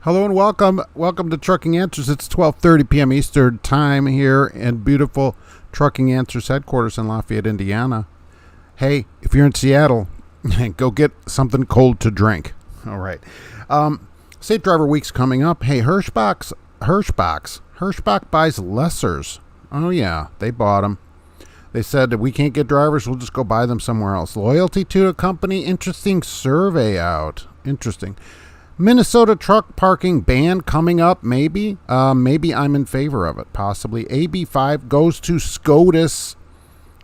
Hello and welcome to Trucking Answers. It's 12:30 p.m. Eastern Time here in beautiful Trucking Answers headquarters in Lafayette, Indiana. Hey, if you're in Seattle, go get something cold to drink. All right. Safe Driver Week's coming up. Hey, Hirschbach buys lessers. Oh yeah, they bought them. They said that we can't get drivers, we'll just go buy them somewhere else. Loyalty to a company, interesting survey out. Interesting. Minnesota truck parking ban coming up, maybe. Maybe I'm in favor of it, possibly. AB5 goes to SCOTUS.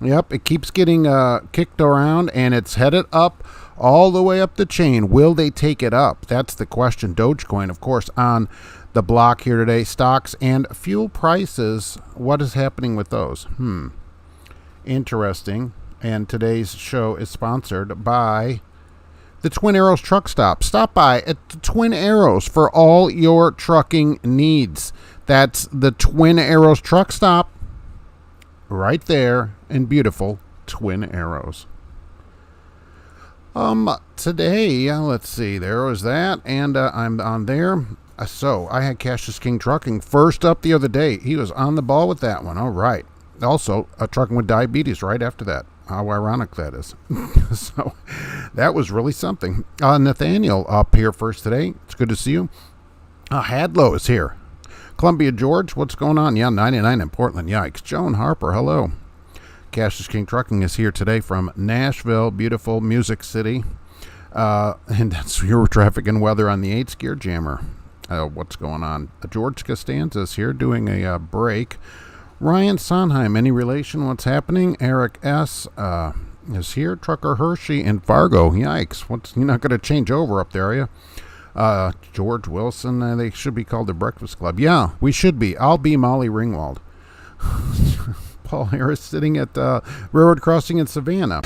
Yep, it keeps getting kicked around, and it's headed up all the way up the chain. Will they take it up? That's the question. Dogecoin, of course, on the block here today. Stocks and fuel prices. What is happening with those? Interesting. And today's show is sponsored by the Twin Arrows Truck Stop. Stop by at the Twin Arrows for all your trucking needs. That's the Twin Arrows Truck Stop right there in beautiful Twin Arrows. Today, let's see, there was that, and I'm on there. So I had Cassius King Trucking first up the other day. He was on the ball with that one. All right. Also, Trucking with Diabetes right after that. How ironic that is. So that was really something. Nathaniel up here first today. It's good to see you. Hadlow is here. Columbia George, what's going on? Yeah, 99 in Portland. Yikes. Joan Harper, hello. Cassius King Trucking is here today from Nashville, beautiful Music City. And that's your traffic and weather on the 8th Gear Jammer. What's going on? George Costanza is here doing a break. Ryan Sondheim, any relation? What's happening? Eric S. Is here. Trucker Hershey in Fargo. Yikes. You're not going to change over up there, are you? George Wilson, they should be called the Breakfast Club. Yeah, we should be. I'll be Molly Ringwald. Paul Harris sitting at Railroad Crossing in Savannah.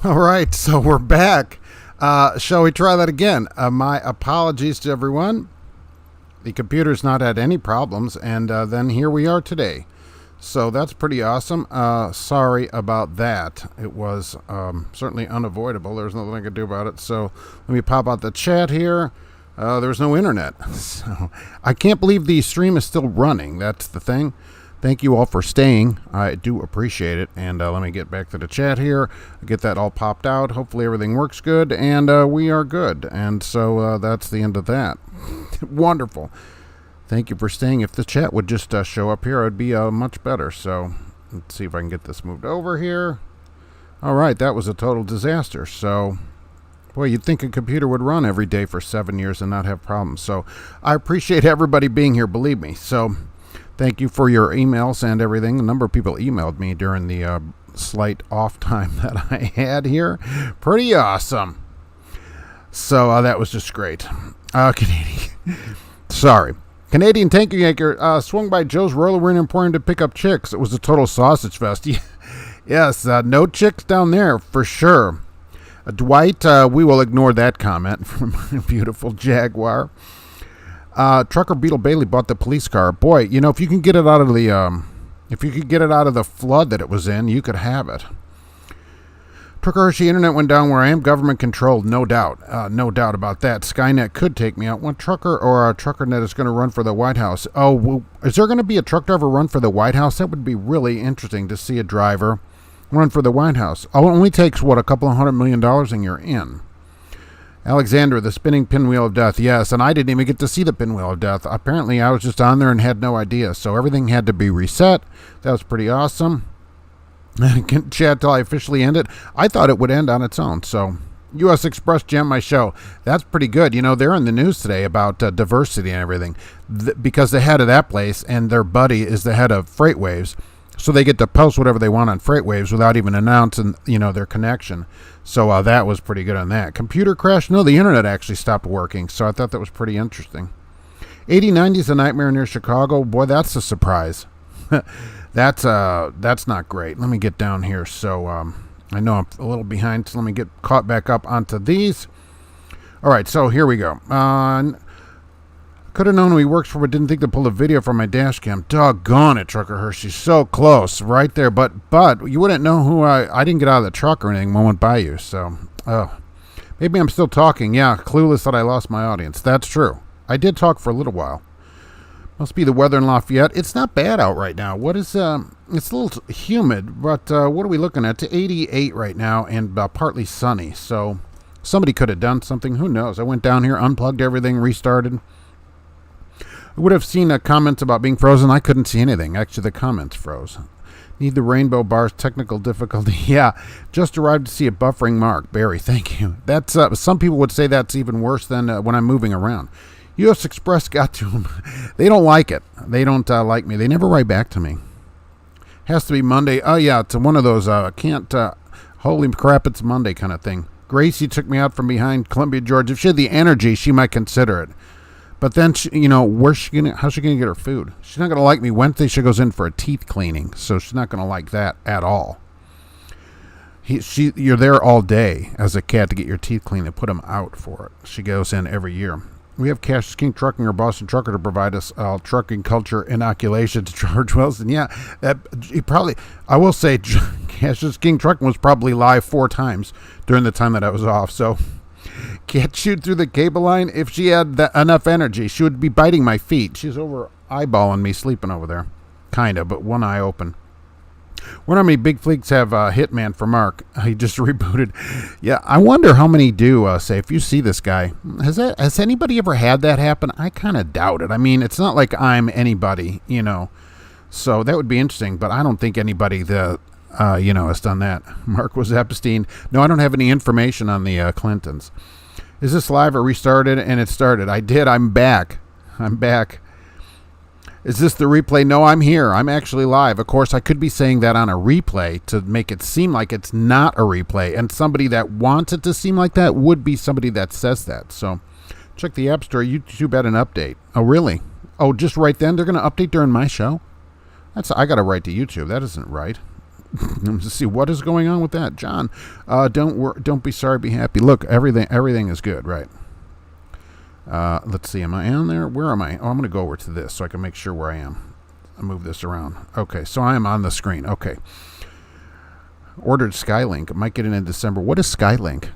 All right, so we're back. Shall we try that again? My apologies to everyone. The computer's not had any problems, and then here we are today. So that's pretty awesome. Sorry about that. It was certainly unavoidable. There's nothing I could do about it. So let me pop out the chat here. There's no internet. So I can't believe the stream is still running. That's the thing. Thank you all for staying. I do appreciate it. And let me get back to the chat here. Get that all popped out. Hopefully everything works good. And we are good. And so that's the end of that. Wonderful. Thank you for staying. If the chat would just show up here, it would be much better. So let's see if I can get this moved over here. All right. That was a total disaster. So, boy, you'd think a computer would run every day for 7 years and not have problems. So I appreciate everybody being here. Believe me. So thank you for your emails and everything. A number of people emailed me during the slight off time that I had here. Pretty awesome. So that was just great. Canadian. Sorry. Canadian Tanker Yanker swung by Joe's Roller Inn Emporium to pick up chicks. It was a total sausage fest. Yes, no chicks down there for sure. Dwight, we will ignore that comment from a beautiful Jaguar. Trucker Beetle Bailey bought the police car. Boy, you know, if you can get it out of the flood that it was in, you could have it. Trucker Hershey, internet went down where I am, government controlled, no doubt. No doubt about that. Skynet could take me out. One trucker or a truckernet is going to run for the White House. Oh, well, is there going to be a truck driver run for the White House? That would be really interesting to see a driver run for the White House. Oh, it only takes, what, a couple of $100 million and you're in. Alexander, the spinning pinwheel of death. Yes, and I didn't even get to see the pinwheel of death. Apparently, I was just on there and had no idea. So everything had to be reset. That was pretty awesome. I can't chat till I officially end it. I thought it would end on its own. So, U.S. Express jammed my show. That's pretty good. You know, they're in the news today about diversity and everything because the head of that place and their buddy is the head of FreightWaves. So they get to post whatever they want on FreightWaves without even announcing, you know, their connection. So that was pretty good on that. Computer crash? No, the internet actually stopped working. So I thought that was pretty interesting. 8090 is a nightmare near Chicago. Boy, that's a surprise. That's not great. Let me get down here. So I know I'm a little behind, so let me get caught back up onto these. All right, so here we go. Could have known who he works for, but didn't think to pull a video from my dash cam. Doggone it, Trucker Hershey. So close, right there. But you wouldn't know who I didn't get out of the truck or anything. One went by you. So, maybe I'm still talking. Yeah, clueless that I lost my audience. That's true. I did talk for a little while. Must be the weather in Lafayette. It's not bad out right now. What is, it's a little humid, but what are we looking at? To 88 right now and partly sunny. So, somebody could have done something. Who knows? I went down here, unplugged everything, restarted. I would have seen comments about being frozen. I couldn't see anything. Actually, the comments froze. Need the rainbow bars, technical difficulty. Yeah, just arrived to see a buffering mark. Barry, thank you. That's some people would say that's even worse than when I'm moving around. U.S. Express got to them. They don't like it. They don't like me. They never write back to me. Has to be Monday. Oh, yeah, it's one of those holy crap, it's Monday kind of thing. Gracie took me out from behind Columbia, Georgia. If she had the energy, she might consider it. But then, how's she going to get her food? She's not going to like me. Wednesday, she goes in for a teeth cleaning, so she's not going to like that at all. You're there all day as a cat to get your teeth cleaned and put them out for it. She goes in every year. We have Cassius King Trucking or Boston Trucker to provide us trucking culture inoculation to George Wilson. Yeah, I will say Cassius King Trucking was probably live 4 times during the time that I was off, so... Can't shoot through the cable line. If she had enough energy, she would be biting my feet. She's over eyeballing me, sleeping over there. Kind of, but one eye open. Wonder how many big fleets have Hitman for Mark. He just rebooted. Yeah, I wonder how many do say, if you see this guy, has anybody ever had that happen? I kind of doubt it. I mean, it's not like I'm anybody, So that would be interesting, but I don't think anybody has done that. Mark was Epstein. No, I don't have any information on the Clintons. Is this live or restarted? And it started. I did. I'm back. Is this the replay? No, I'm here. I'm actually live. Of course, I could be saying that on a replay to make it seem like it's not a replay. And somebody that wants it to seem like that would be somebody that says that. So check the App Store. YouTube had an update. Oh, really? Oh, just right then? They're going to update during my show? I got to write to YouTube. That isn't right. Let's see what is going on with that, John. Don't be sorry, be happy. Look, everything is good, right? Let's see. Am I on there? Where am I? Oh, I'm going to go over to this so I can make sure where I am. I move this around. Okay, so I am on the screen. Okay. Ordered Skylink. Might get it in December. What is Skylink?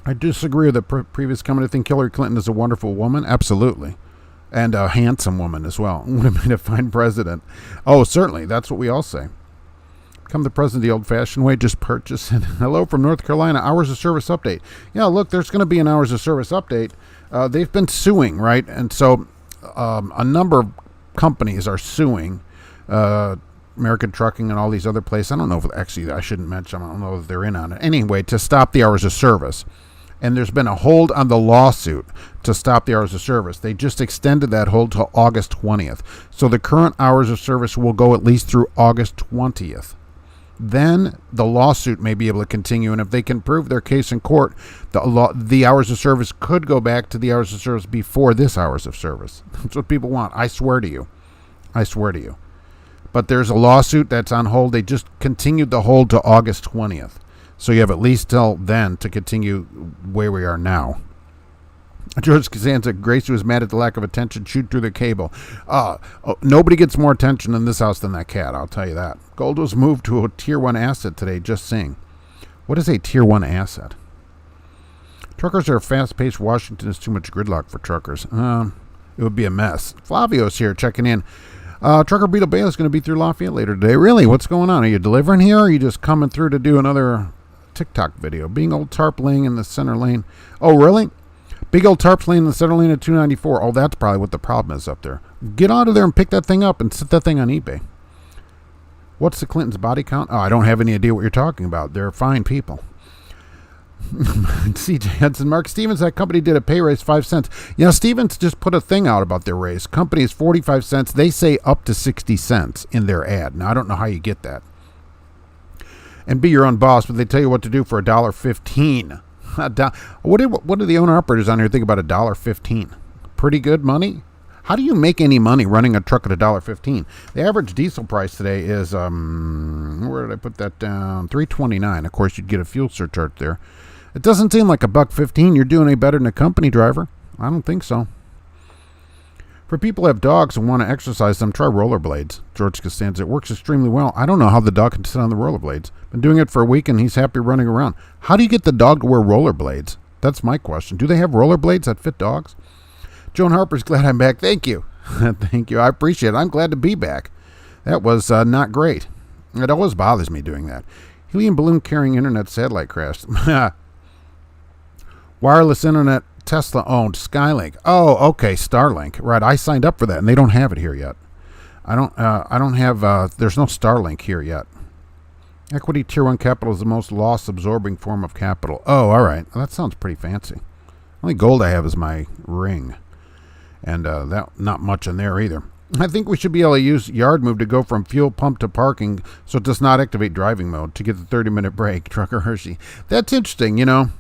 I disagree with the previous comment. I think Hillary Clinton is a wonderful woman. Absolutely. And a handsome woman as well. Would have made a fine president. Oh, certainly. That's what we all say. Become the president the old-fashioned way, just purchase it. Hello from North Carolina, hours of service update. Yeah, look, there's going to be an hours of service update. They've been suing, right? And so a number of companies are suing American Trucking and all these other places. I don't know if actually I shouldn't mention them. I don't know if they're in on it. Anyway, to stop the hours of service. And there's been a hold on the lawsuit to stop the hours of service. They just extended that hold till August 20th. So the current hours of service will go at least through August 20th. Then the lawsuit may be able to continue, and if they can prove their case in court, the hours of service could go back to the hours of service before this hours of service. That's what people want. I swear to you. But there's a lawsuit that's on hold. They just continued the hold to August 20th. So you have at least till then to continue where we are now. George Costanza, Gracie was mad at the lack of attention. Shoot through the cable. Nobody gets more attention in this house than that cat, I'll tell you that. Gold was moved to a Tier 1 asset today, just saying. What is a tier 1 asset? Truckers are fast-paced. Washington is too much gridlock for truckers. It would be a mess. Flavio's here checking in. Trucker Beetle Bale is going to be through Lafayette later today. Really? What's going on? Are you delivering here, or are you just coming through to do another TikTok video? Being old tarp laying in the center lane. Oh, really? Big old tarps laying in the center lane at 294. Oh, that's probably what the problem is up there. Get out of there and pick that thing up and set that thing on eBay. What's the Clintons' body count? Oh, I don't have any idea what you're talking about. They're fine people. CJ Hudson, Mark Stevens, that company did a pay raise 5 cents. Yeah, Stevens just put a thing out about their raise. Company is 45 cents. They say up to 60 cents in their ad. Now, I don't know how you get that. And be your own boss, but they tell you what to do for $1.15. What do the owner-operators on here think about $1.15? Pretty good money? How do you make any money running a truck at $1.15? The average diesel price today is, where did I put that down? $3.29. Of course, you'd get a fuel surcharge there. It doesn't seem like $1.15 you're doing any better than a company driver. I don't think so. For people who have dogs and want to exercise them, try rollerblades. George Costanza, it works extremely well. I don't know how the dog can sit on the rollerblades. Been doing it for a week and he's happy running around. How do you get the dog to wear rollerblades? That's my question. Do they have rollerblades that fit dogs? Joan Harper's glad I'm back. Thank you. Thank you. I appreciate it. I'm glad to be back. That was not great. It always bothers me doing that. Helium balloon carrying internet satellite crashed. Wireless internet Tesla owned Skylink. Oh, okay, Starlink. Right, I signed up for that, and they don't have it here yet. I don't have. There's no Starlink here yet. Equity Tier 1 capital is the most loss-absorbing form of capital. Oh, all right. Well, that sounds pretty fancy. Only gold I have is my ring, and that not much in there either. I think we should be able to use yard move to go from fuel pump to parking, so it does not activate driving mode to get the 30-minute break. Trucker Hershey. That's interesting. You know.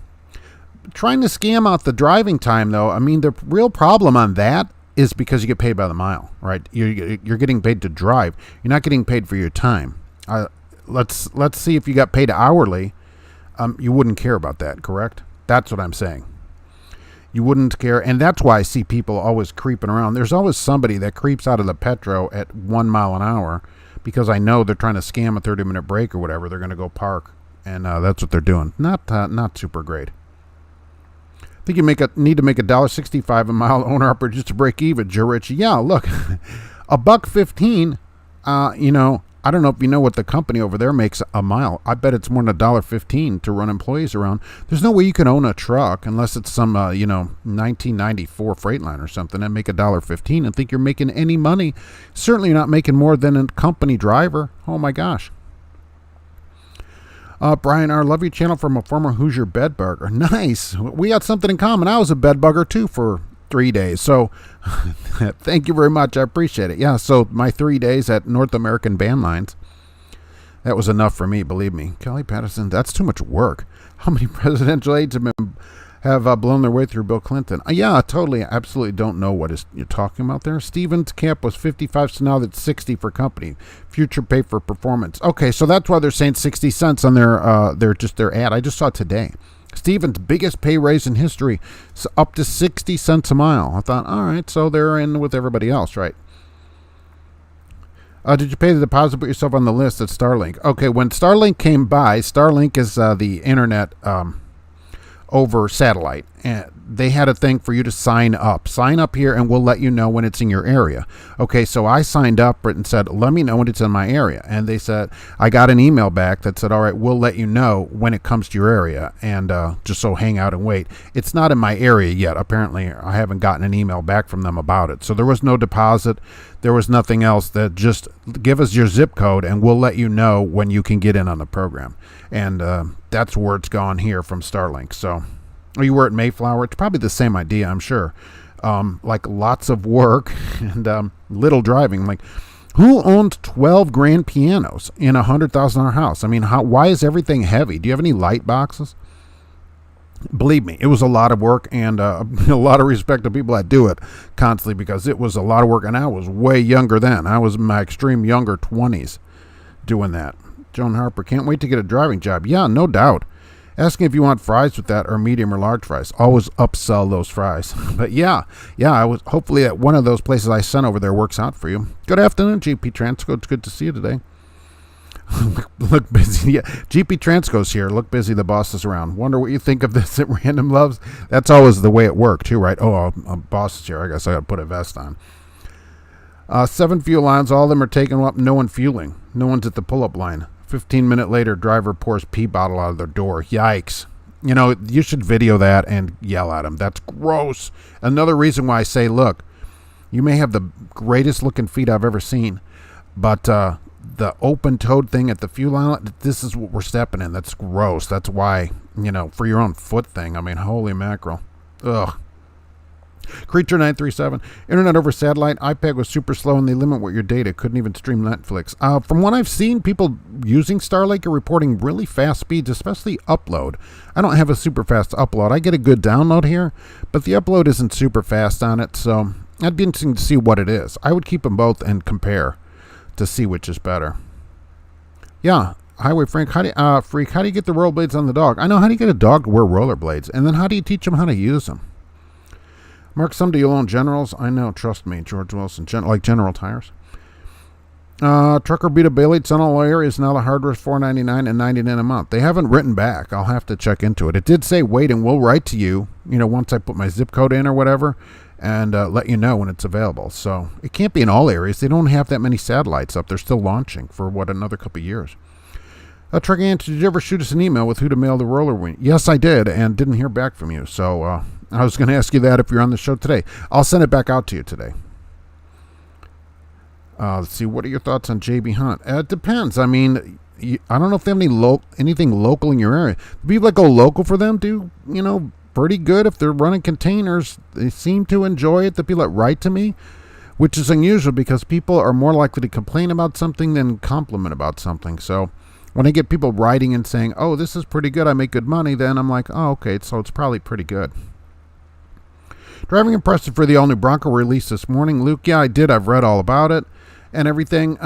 Trying to scam out the driving time, though, I mean, the real problem on that is because you get paid by the mile, right? You're getting paid to drive. You're not getting paid for your time. Let's see if you got paid hourly. You wouldn't care about that, correct? That's what I'm saying. You wouldn't care, and that's why I see people always creeping around. There's always somebody that creeps out of the Petro at 1 mile an hour because I know they're trying to scam a 30-minute break or whatever. They're going to go park, and that's what they're doing. Not super great. I think you need to make $1.65 a mile owner operator just to break even, Joe Ritchie. Yeah, look, $1.15. I don't know if you know what the company over there makes a mile. I bet it's more than $1.15 to run employees around. There's no way you can own a truck unless it's some 1994 Freightliner or something and make $1.15 and think you're making any money. Certainly you're not making more than a company driver. Oh my gosh. Brian R., love your channel from a former Hoosier bedbugger. Nice. We got something in common. I was a bedbugger too for 3 days. So thank you very much. I appreciate it. Yeah, so my 3 days at North American Band Lines, that was enough for me, believe me. Kelly Patterson, that's too much work. How many presidential aides have blown their way through Bill Clinton? Yeah, totally. Absolutely don't know what you're talking about there. Stevens' cap was 55, so now that's 60 for company. Future pay for performance. Okay, so that's why they're saying 60 cents on their ad. I just saw it today. Stevens' biggest pay raise in history, so up to 60 cents a mile. I thought, all right, so they're in with everybody else, right? Did you pay the deposit, put yourself on the list at Starlink? Okay, when Starlink came by, Starlink is the internet over satellite, and they had a thing for you to sign up here and we'll let you know when it's in your area. Okay, so I signed up and said, let me know when it's in my area, and they said, I got an email back that said, all right, we'll let you know when it comes to your area, and just so hang out and wait. It's not in my area yet. Apparently I haven't gotten an email back from them about it. So there was no deposit, there was nothing else. That just give us your zip code and we'll let you know when you can get in on the program. And that's where it's gone here from Starlink. So you were at Mayflower. It's probably the same idea, I'm sure. Like lots of work and little driving. Like, who owns 12 grand pianos in a $100,000 house? I mean, why is everything heavy? Do you have any light boxes? Believe me, it was a lot of work, and a lot of respect to people that do it constantly, because it was a lot of work, and I was way younger then. I was in my extreme younger 20s doing that. Joan Harper, can't wait to get a driving job. Yeah, no doubt. Asking if you want fries with that or medium or large fries. Always upsell those fries. But yeah, I was hopefully at one of those places I sent over there works out for you. Good afternoon, GP Transco. It's good to see you today. Look busy. Yeah. GP Transco's here. Look busy. The boss is around. Wonder what you think of this at Random Loves. That's always the way it worked, too, right? Oh, boss is here. I guess I got to put a vest on. 7 fuel lines. All of them are taken up. No one fueling. No one's at the pull-up line. 15 minutes later, driver pours pee bottle out of their door. Yikes. You know, you should video that and yell at them. That's gross. Another reason why I say, look, you may have the greatest looking feet I've ever seen, but the open-toed thing at the fuel line, this is what we're stepping in. That's gross. That's why, you know, for your own foot thing. I mean, holy mackerel. Ugh. Creature 937. Internet over satellite. iPad was super slow and they limit what your data. Couldn't even stream Netflix. From what I've seen, people using Starlink are reporting really fast speeds, especially upload. I don't have a super fast upload. I get a good download here, but the upload isn't super fast on it, so that'd be interesting to see what it is. I would keep them both and compare to see which is better. Yeah. Highway Frank, Freak, how do you get the rollerblades on the dog? I know how do you get a dog to wear rollerblades, and then how do you teach them how to use them? Mark, someday you'll own Generals. I know, trust me, George Wilson. Like General Tires. Trucker Beta Bailey, Tunnel Lawyer is now the hardware $4.99 and $99 a month. They haven't written back. I'll have to check into it. It did say wait and we'll write to you, you know, once I put my zip code in or whatever, and let you know when it's available. So it can't be in all areas. They don't have that many satellites up. They're still launching for, another couple of years. Trucking Ant, did you ever shoot us an email with who to mail the roller wing? Yes, I did, and didn't hear back from you. So I was going to ask you that if you're on the show today. I'll send it back out to you today. Let's see. What are your thoughts on JB Hunt? It depends. I mean, I don't know if they have anything local in your area. The people that go local for them do, you know, pretty good. If they're running containers, they seem to enjoy it. The people that write to me, which is unusual because people are more likely to complain about something than compliment about something. So when I get people writing and saying, oh, this is pretty good, I make good money, then I'm like, oh, okay, so it's probably pretty good. Driving impressive for the all-new Bronco release this morning. Luke, yeah, I did. I've read all about it and everything.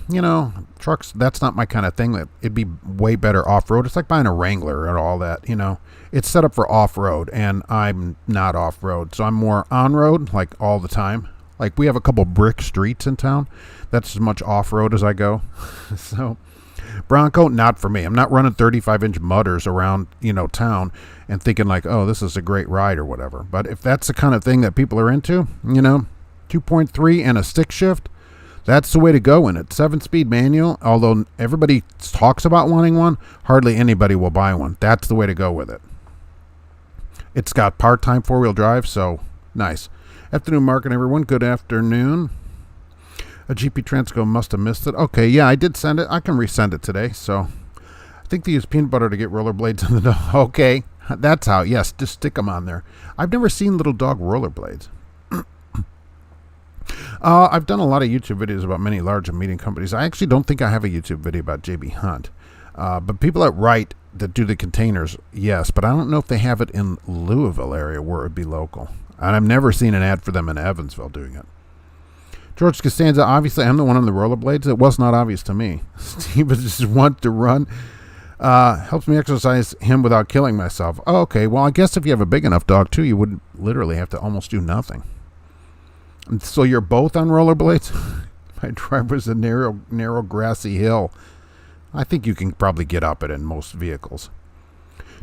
You know, trucks, that's not my kind of thing. That it'd be way better off-road. It's like buying a Wrangler and all that, you know. It's set up for off-road, and I'm not off-road. So I'm more on-road, like all the time. Like we have a couple brick streets in town. That's as much off-road as I go. So Bronco, not for me. I'm not running 35-inch mudders around, you know, town and thinking like, oh, this is a great ride or whatever. But if that's the kind of thing that people are into, you know, 2.3 and a stick shift, that's the way to go in it. 7-speed manual, although everybody talks about wanting one, hardly anybody will buy one. That's the way to go with it. It's got part-time 4-wheel drive, so nice. Afternoon, Mark and everyone. Good afternoon. A GP Transco must have missed it. Okay, yeah, I did send it. I can resend it today. So I think they use peanut butter to get rollerblades on the dog. Okay, that's how. Yes, just stick them on there. I've never seen little dog rollerblades. I've done a lot of YouTube videos about many large and medium companies. I actually don't think I have a YouTube video about JB Hunt. But people that write, that do the containers, yes. But I don't know if they have it in Louisville area where it would be local. And I've never seen an ad for them in Evansville doing it. George Costanza, obviously I'm the one on the rollerblades. It was not obvious to me. Steve just wants to run. Helps me exercise him without killing myself. Oh, okay, well, I guess if you have a big enough dog, too, you would literally have to almost do nothing. And so you're both on rollerblades? My driver's a narrow, grassy hill. I think you can probably get up it in most vehicles.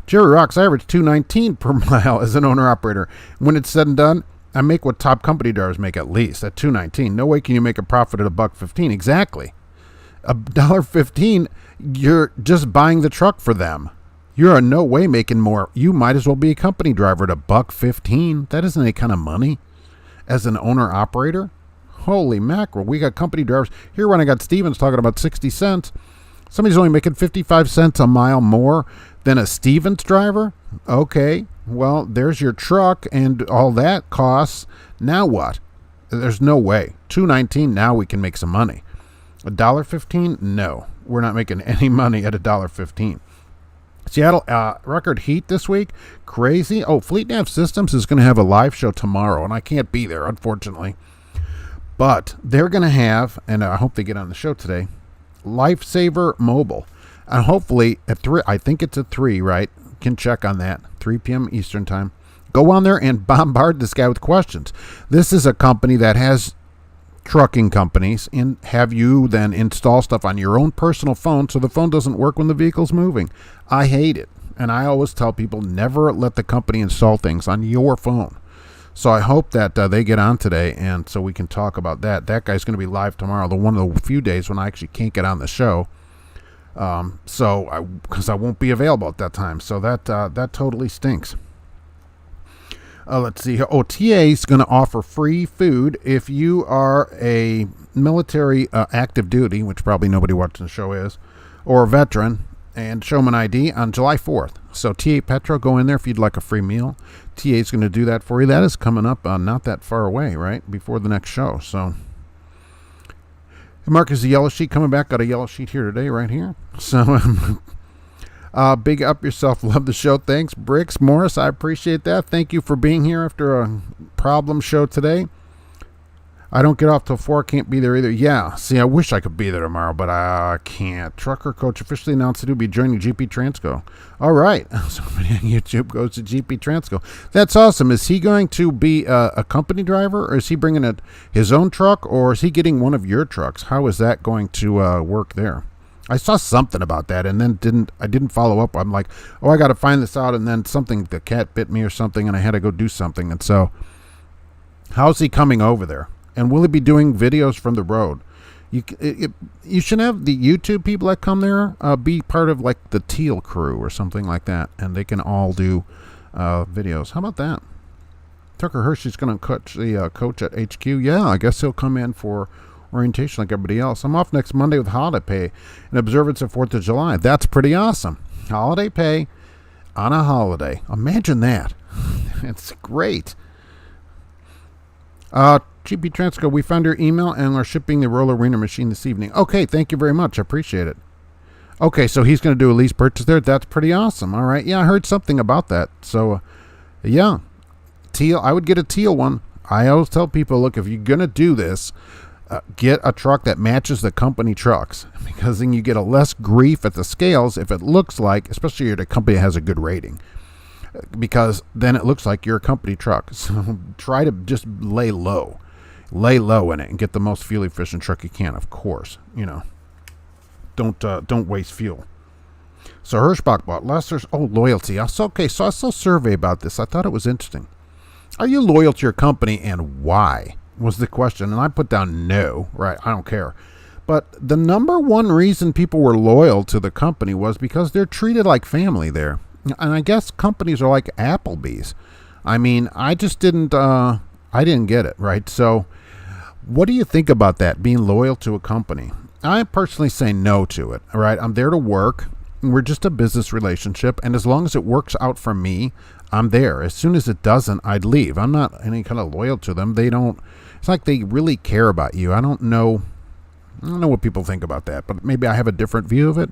Jerry Rocks, I average $2.19 per mile as an owner-operator. When it's said and done, I make what top company drivers make at least, at $2.19. No way can you make a profit at $1.15. Exactly. $1.15, you're just buying the truck for them. You're in no way making more. You might as well be a company driver at $1.15. That isn't any kind of money as an owner-operator. Holy mackerel. We got company drivers. Here when I got Stevens talking about 60 cents, somebody's only making 55 cents a mile more than a Stevens driver. Okay, well, there's your truck and all that costs. Now what? There's no way. $2.19, now we can make some money. $1.15? No, we're not making any money at $1.15. Seattle record heat this week. Crazy. Oh, Fleet Nav Systems is going to have a live show tomorrow, and I can't be there, unfortunately. But they're going to have, and I hope they get on the show today, Lifesaver Mobile. And hopefully at 3, I think it's at 3, right? Can check on that. 3 p.m. Eastern time. Go on there and bombard this guy with questions. This is a company that has trucking companies and have you then install stuff on your own personal phone so the phone doesn't work when the vehicle's moving. I hate it. And I always tell people never let the company install things on your phone. So I hope that they get on today, and so we can talk about that. That guy's going to be live tomorrow, one of the few days when I actually can't get on the show. Because I won't be available at that time. So that totally stinks. Let's see. TA is going to offer free food if you are a military active duty, which probably nobody watching the show is, or a veteran, and show them an ID on July 4th. So TA Petro, go in there if you'd like a free meal. TA is going to do that for you. That is coming up not that far away, right? Before the next show. So, Mark, is the yellow sheet coming back? Got a yellow sheet here today, right here. So, big up yourself. Love the show. Thanks, Bricks Morris. I appreciate that. Thank you for being here after a problem show today. I don't get off till 4. Can't be there either. Yeah. See, I wish I could be there tomorrow, but I can't. Trucker Coach officially announced that he'll be joining GP Transco. All right. Somebody on YouTube goes to GP Transco. That's awesome. Is he going to be a company driver, or is he bringing his own truck, or is he getting one of your trucks? How is that going to work there? I saw something about that and then I didn't follow up. I'm like, I got to find this out, and then the cat bit me or something, and I had to go do something. And so, how's he coming over there? And will he be doing videos from the road? You should have the YouTube people that come there be part of like the Teal crew or something like that, and they can all do videos. How about that? Tucker Hershey's going to coach the coach at HQ. Yeah, I guess he'll come in for orientation like everybody else. I'm off next Monday with holiday pay in observance of 4th of July. That's pretty awesome. Holiday pay on a holiday. Imagine that. It's great. GP Transco, we found your email and are shipping the roller wiener machine this evening. Okay, thank you very much. I appreciate it. Okay, so he's going to do a lease purchase there. That's pretty awesome. All right. Yeah, I heard something about that. So, yeah. Teal. I would get a teal one. I always tell people, look, if you're going to do this, get a truck that matches the company trucks, because then you get a less grief at the scales if it looks like, especially if the company has a good rating, because then it looks like you're a company truck. So try to just lay low in it and get the most fuel efficient truck you can. Of course, don't waste fuel. So Hirschbach bought Lester's. Loyalty. Okay, so I saw a survey about this. I thought it was interesting. Are you loyal to your company, and why was the question? And I put down no. Right, I don't care. But the number one reason people were loyal to the company was because they're treated like family there. And I guess companies are like Applebee's. I mean, I just didn't get it, right? So what do you think about that, being loyal to a company? I personally say no to it, all right? I'm there to work. We're just a business relationship, and as long as it works out for me, I'm there. As soon as it doesn't, I'd leave. I'm not any kind of loyal to them. It's like they really care about you. I don't know what people think about that, but maybe I have a different view of it.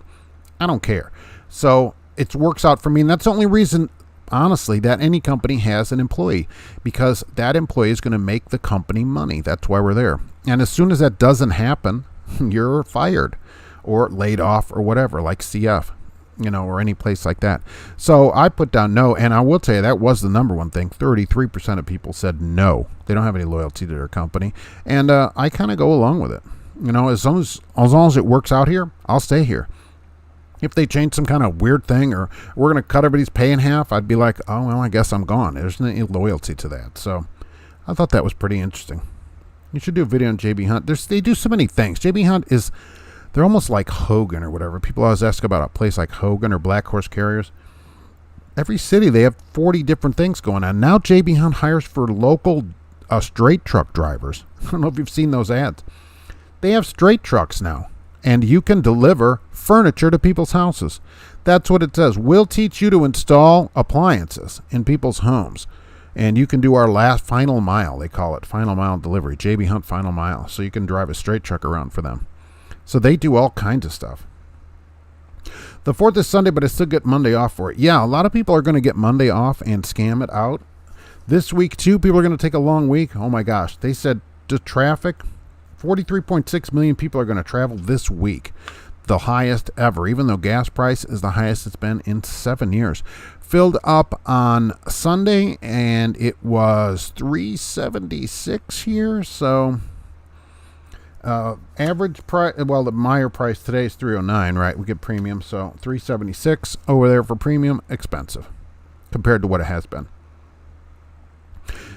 I don't care. So it works out for me, and that's the only reason, honestly, that any company has an employee, because that employee is going to make the company money. That's why we're there. And as soon as that doesn't happen, you're fired or laid off or whatever, like CF, or any place like that. So I put down no, and I will tell you that was the number one thing. 33% of people said no. They don't have any loyalty to their company, and I kind of go along with it. As long as it works out here, I'll stay here. If they change some kind of weird thing, or we're going to cut everybody's pay in half, I'd be like, oh, well, I guess I'm gone. There's no loyalty to that. So I thought that was pretty interesting. You should do a video on JB Hunt. They do so many things. JB Hunt they're almost like Hogan or whatever. People always ask about a place like Hogan or Black Horse Carriers. Every city, they have 40 different things going on. Now JB Hunt hires for local straight truck drivers. I don't know if you've seen those ads. They have straight trucks now, and you can deliver furniture to people's houses. That's what it says. We'll teach you to install appliances in people's homes, and you can do our final mile. They call it final mile delivery, JB Hunt Final Mile. So you can drive a straight truck around for them. So they do all kinds of stuff. The 4th is Sunday, but I still get Monday off for it. Yeah, a lot of people are going to get Monday off and scam it out. This week, too, people are going to take a long week. Oh, my gosh. They said the traffic, 43.6 million people are going to travel this week. The highest ever, even though gas price is the highest it's been in 7 years. Filled up on Sunday, and it was 376 here. So Average price, well, the Meyer price today is $309, right? We get premium, so $376 over there for premium, expensive compared to what it has been.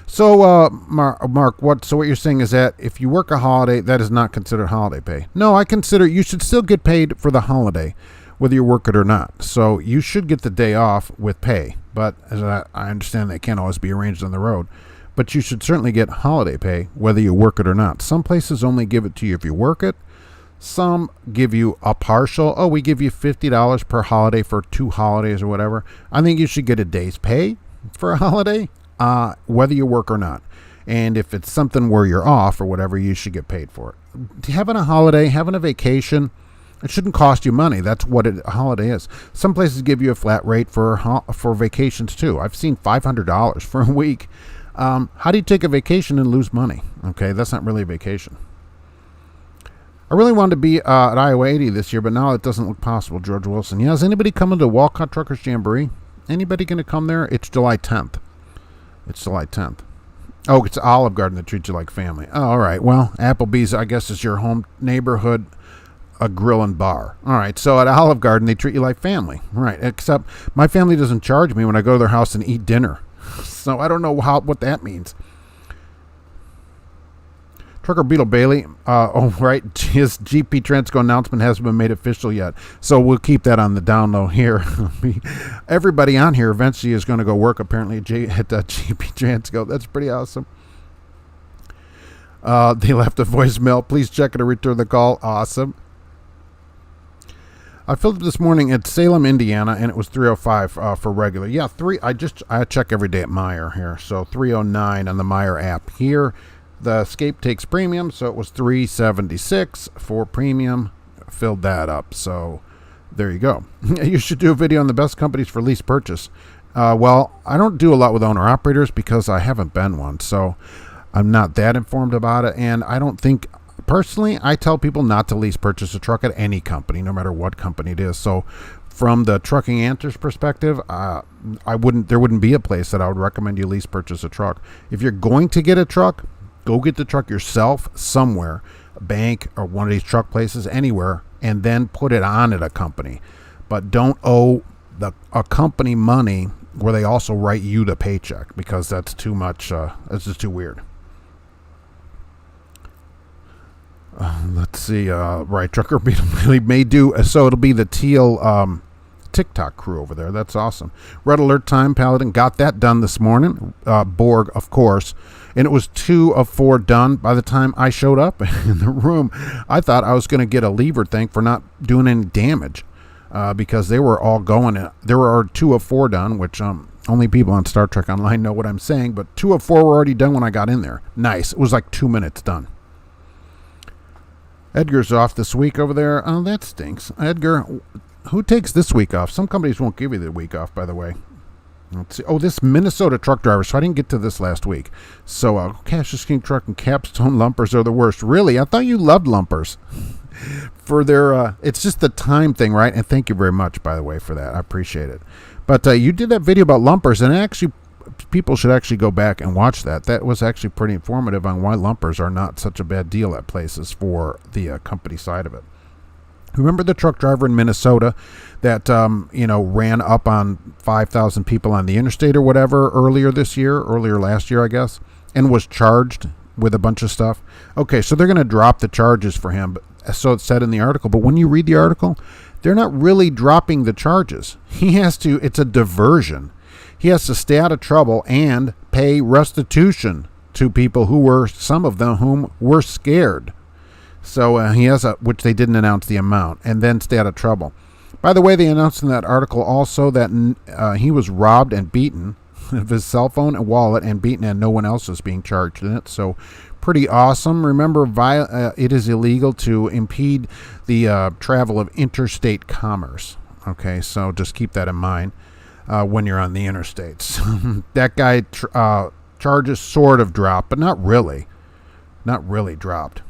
So, Mark, what you're saying is that if you work a holiday, that is not considered holiday pay. No, I consider you should still get paid for the holiday, whether you work it or not. So you should get the day off with pay. But as I understand, that can't always be arranged on the road. But you should certainly get holiday pay, whether you work it or not. Some places only give it to you if you work it. Some give you a partial. Oh, we give you $50 per holiday for 2 holidays or whatever. I think you should get a day's pay for a holiday, whether you work or not. And if it's something where you're off or whatever, you should get paid for it. Having a holiday, having a vacation, it shouldn't cost you money. That's what a holiday is. Some places give you a flat rate for vacations too. I've seen $500 for a week. How do you take a vacation and lose money? Okay, that's not really a vacation. I really wanted to be at Iowa 80 this year, but now it doesn't look possible. George Wilson. Yeah, is anybody coming to Walcott Truckers Jamboree? Anybody going to come there? It's July 10th. It's July 10th. Oh, it's Olive Garden that treats you like family. Oh, all right. Well, Applebee's, I guess, is your home neighborhood a grill and bar. All right. So at Olive Garden, they treat you like family. Right. Except my family doesn't charge me when I go to their house and eat dinner. So I don't know what that means. Trucker Beetle Bailey. Oh, right. His GP Transco announcement hasn't been made official yet. So we'll keep that on the down low here. Everybody on here eventually is going to go work apparently at GP Transco. That's pretty awesome. They left a voicemail. Please check it or return the call. Awesome. I filled up this morning at Salem, Indiana, and it was $305 for regular. Yeah, I check every day at Meyer here. So $309 on the Meyer app here. The Escape takes premium, so it was $376 for premium. Filled that up, so there you go. You should do a video on the best companies for lease purchase. Well, I don't do a lot with owner-operators because I haven't been one, so I'm not that informed about it, and I don't think... Personally, I tell people not to lease purchase a truck at any company, no matter what company it is. So from the Trucking Answers perspective, there wouldn't be a place that I would recommend you lease purchase a truck. If you're going to get a truck, go get the truck yourself somewhere, a bank or one of these truck places, anywhere, and then put it on at a company. But don't owe a company money where they also write you the paycheck, because that's too much. That's just too weird. Let's see. Right, Trucker really may do. So it'll be the Teal TikTok crew over there. That's awesome. Red Alert Time Paladin got that done this morning. Borg, of course. And it was 2 of 4 done by the time I showed up in the room. I thought I was going to get a lever thing for not doing any damage because they were all going. There were 2 of 4 done, which only people on Star Trek Online know what I'm saying. But 2 of 4 were already done when I got in there. Nice. It was like 2 minutes done. Edgar's off this week over there. Oh, that stinks. Edgar, who takes this week off? Some companies won't give you the week off, by the way. Let's see. Oh, this Minnesota truck driver. So I didn't get to this last week. So Cassius King Truck and Capstone lumpers are the worst. Really? I thought you loved lumpers. For their, it's just the time thing, right? And thank you very much, by the way, for that. I appreciate it. But you did that video about lumpers, and actually, people should actually go back and watch that. That was actually pretty informative on why lumpers are not such a bad deal at places for the company side of it. Remember the truck driver in Minnesota that ran up on 5,000 people on the interstate or whatever earlier last year, I guess, and was charged with a bunch of stuff? Okay, so they're going to drop the charges for him. So it said in the article. But when you read the article, they're not really dropping the charges. It's a diversion. He has to stay out of trouble and pay restitution to people some of them whom were scared. So he has which they didn't announce the amount, and then stay out of trouble. By the way, they announced in that article also that he was robbed and beaten of his cell phone and wallet and beaten, and no one else is being charged in it. So pretty awesome. Remember, it is illegal to impede the travel of interstate commerce. Okay, so just keep that in mind. When you're on the interstates. That guy charges sort of dropped, but not really dropped.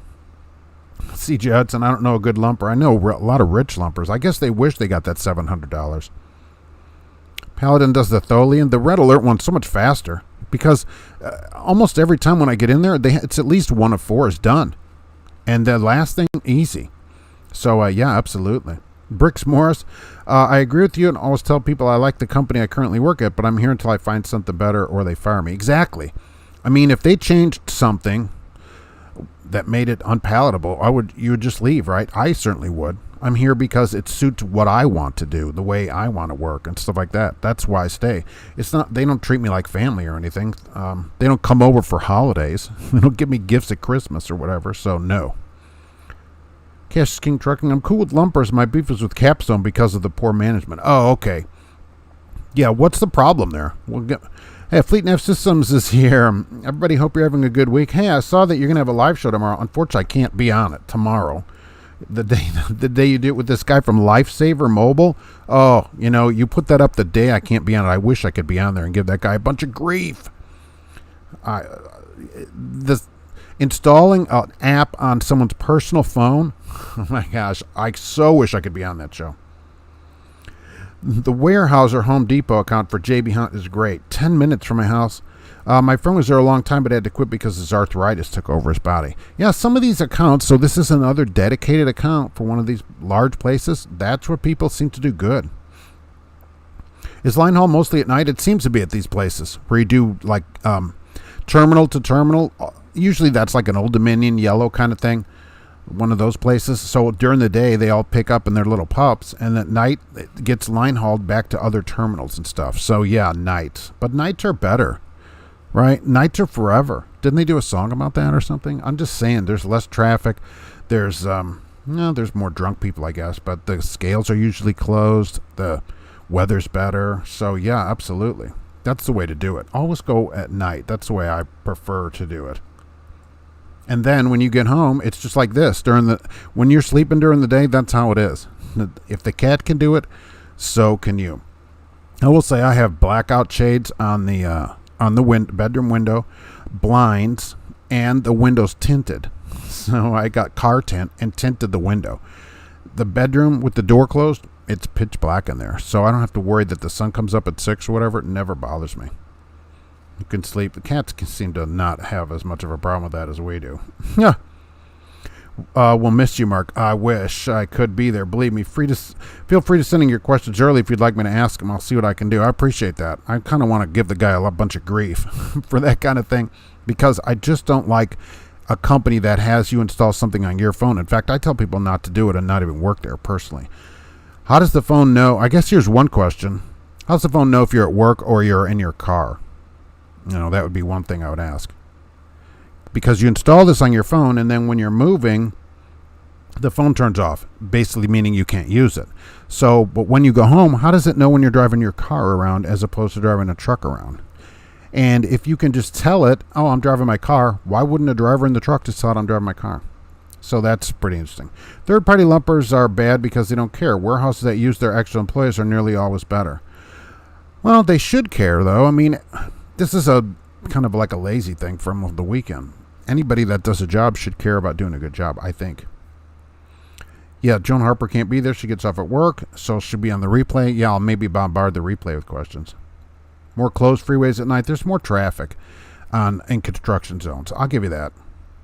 C.J. Hudson, I don't know a good lumper. I know a lot of rich lumpers. I guess they wish they got that $700. Paladin does the Tholian. The Red Alert one's so much faster because almost every time when I get in there, it's at least 1 of 4 is done. And the last thing, easy. So, yeah, absolutely. Bricks Morris, I agree with you and always tell people I like the company I currently work at, but I'm here until I find something better or they fire me. Exactly. I mean, if they changed something that made it unpalatable, you would just leave, right? I certainly would. I'm here because it suits what I want to do, the way I want to work and stuff like that. That's why I stay. It's not, they don't treat me like family or anything. They don't come over for holidays. They don't give me gifts at Christmas or whatever. So no. Cash is King Trucking. I'm cool with lumpers. My beef is with Capstone because of the poor management. Oh, okay. Yeah, what's the problem there? Hey, Fleet Nav Systems is here. Everybody, hope you're having a good week. Hey, I saw that you're going to have a live show tomorrow. Unfortunately, I can't be on it tomorrow. The day you do it with this guy from Lifesaver Mobile. Oh, you put that up the day I can't be on it. I wish I could be on there and give that guy a bunch of grief. Installing an app on someone's personal phone. Oh my gosh, I so wish I could be on that show. The Weyerhaeuser Home Depot account for JB Hunt is great. 10 minutes from my house. My friend was there a long time, but had to quit because his arthritis took over his body. Yeah, some of these accounts, so this is another dedicated account for one of these large places. That's where people seem to do good. Is line haul mostly at night? It seems to be at these places where you do like terminal to terminal. Usually that's like an Old Dominion yellow kind of thing. One of those places. So during the day, they all pick up in their little pups, and at night it gets line hauled back to other terminals and stuff. So yeah, nights. But nights are better. Right? Nights are forever. Didn't they do a song about that or something? I'm just saying there's less traffic. There's there's more drunk people, I guess, but the scales are usually closed. The weather's better. So yeah, absolutely. That's the way to do it. Always go at night. That's the way I prefer to do it. And then when you get home, it's just like this. When you're sleeping during the day, that's how it is. If the cat can do it, so can you. I will say I have blackout shades on the bedroom window, blinds, and the windows tinted. So I got car tint and tinted the window. The bedroom with the door closed, it's pitch black in there. So I don't have to worry that the sun comes up at 6 or whatever. It never bothers me. You can sleep. The cats can seem to not have as much of a problem with that as we do. Yeah. We'll miss you, Mark. I wish I could be there. Believe me, feel free to send in your questions early if you'd like me to ask them. I'll see what I can do. I appreciate that. I kind of want to give the guy a bunch of grief for that kind of thing because I just don't like a company that has you install something on your phone. In fact, I tell people not to do it and not even work there personally. How does the phone know? I guess here's one question. How does the phone know if you're at work or you're in your car? That would be one thing I would ask. Because you install this on your phone, and then when you're moving, the phone turns off, basically meaning you can't use it. So, but when you go home, how does it know when you're driving your car around as opposed to driving a truck around? And if you can just tell it, oh, I'm driving my car, why wouldn't a driver in the truck just thought I'm driving my car? So that's pretty interesting. Third-party lumpers are bad because they don't care. Warehouses that use their extra employees are nearly always better. Well, they should care, though. I mean, this is a kind of like a lazy thing from the weekend. Anybody that does a job should care about doing a good job, I think. Yeah, Joan Harper can't be there. She gets off at work, so she'll be on the replay. Yeah, I'll maybe bombard the replay with questions. More closed freeways at night. There's more traffic in construction zones. I'll give you that.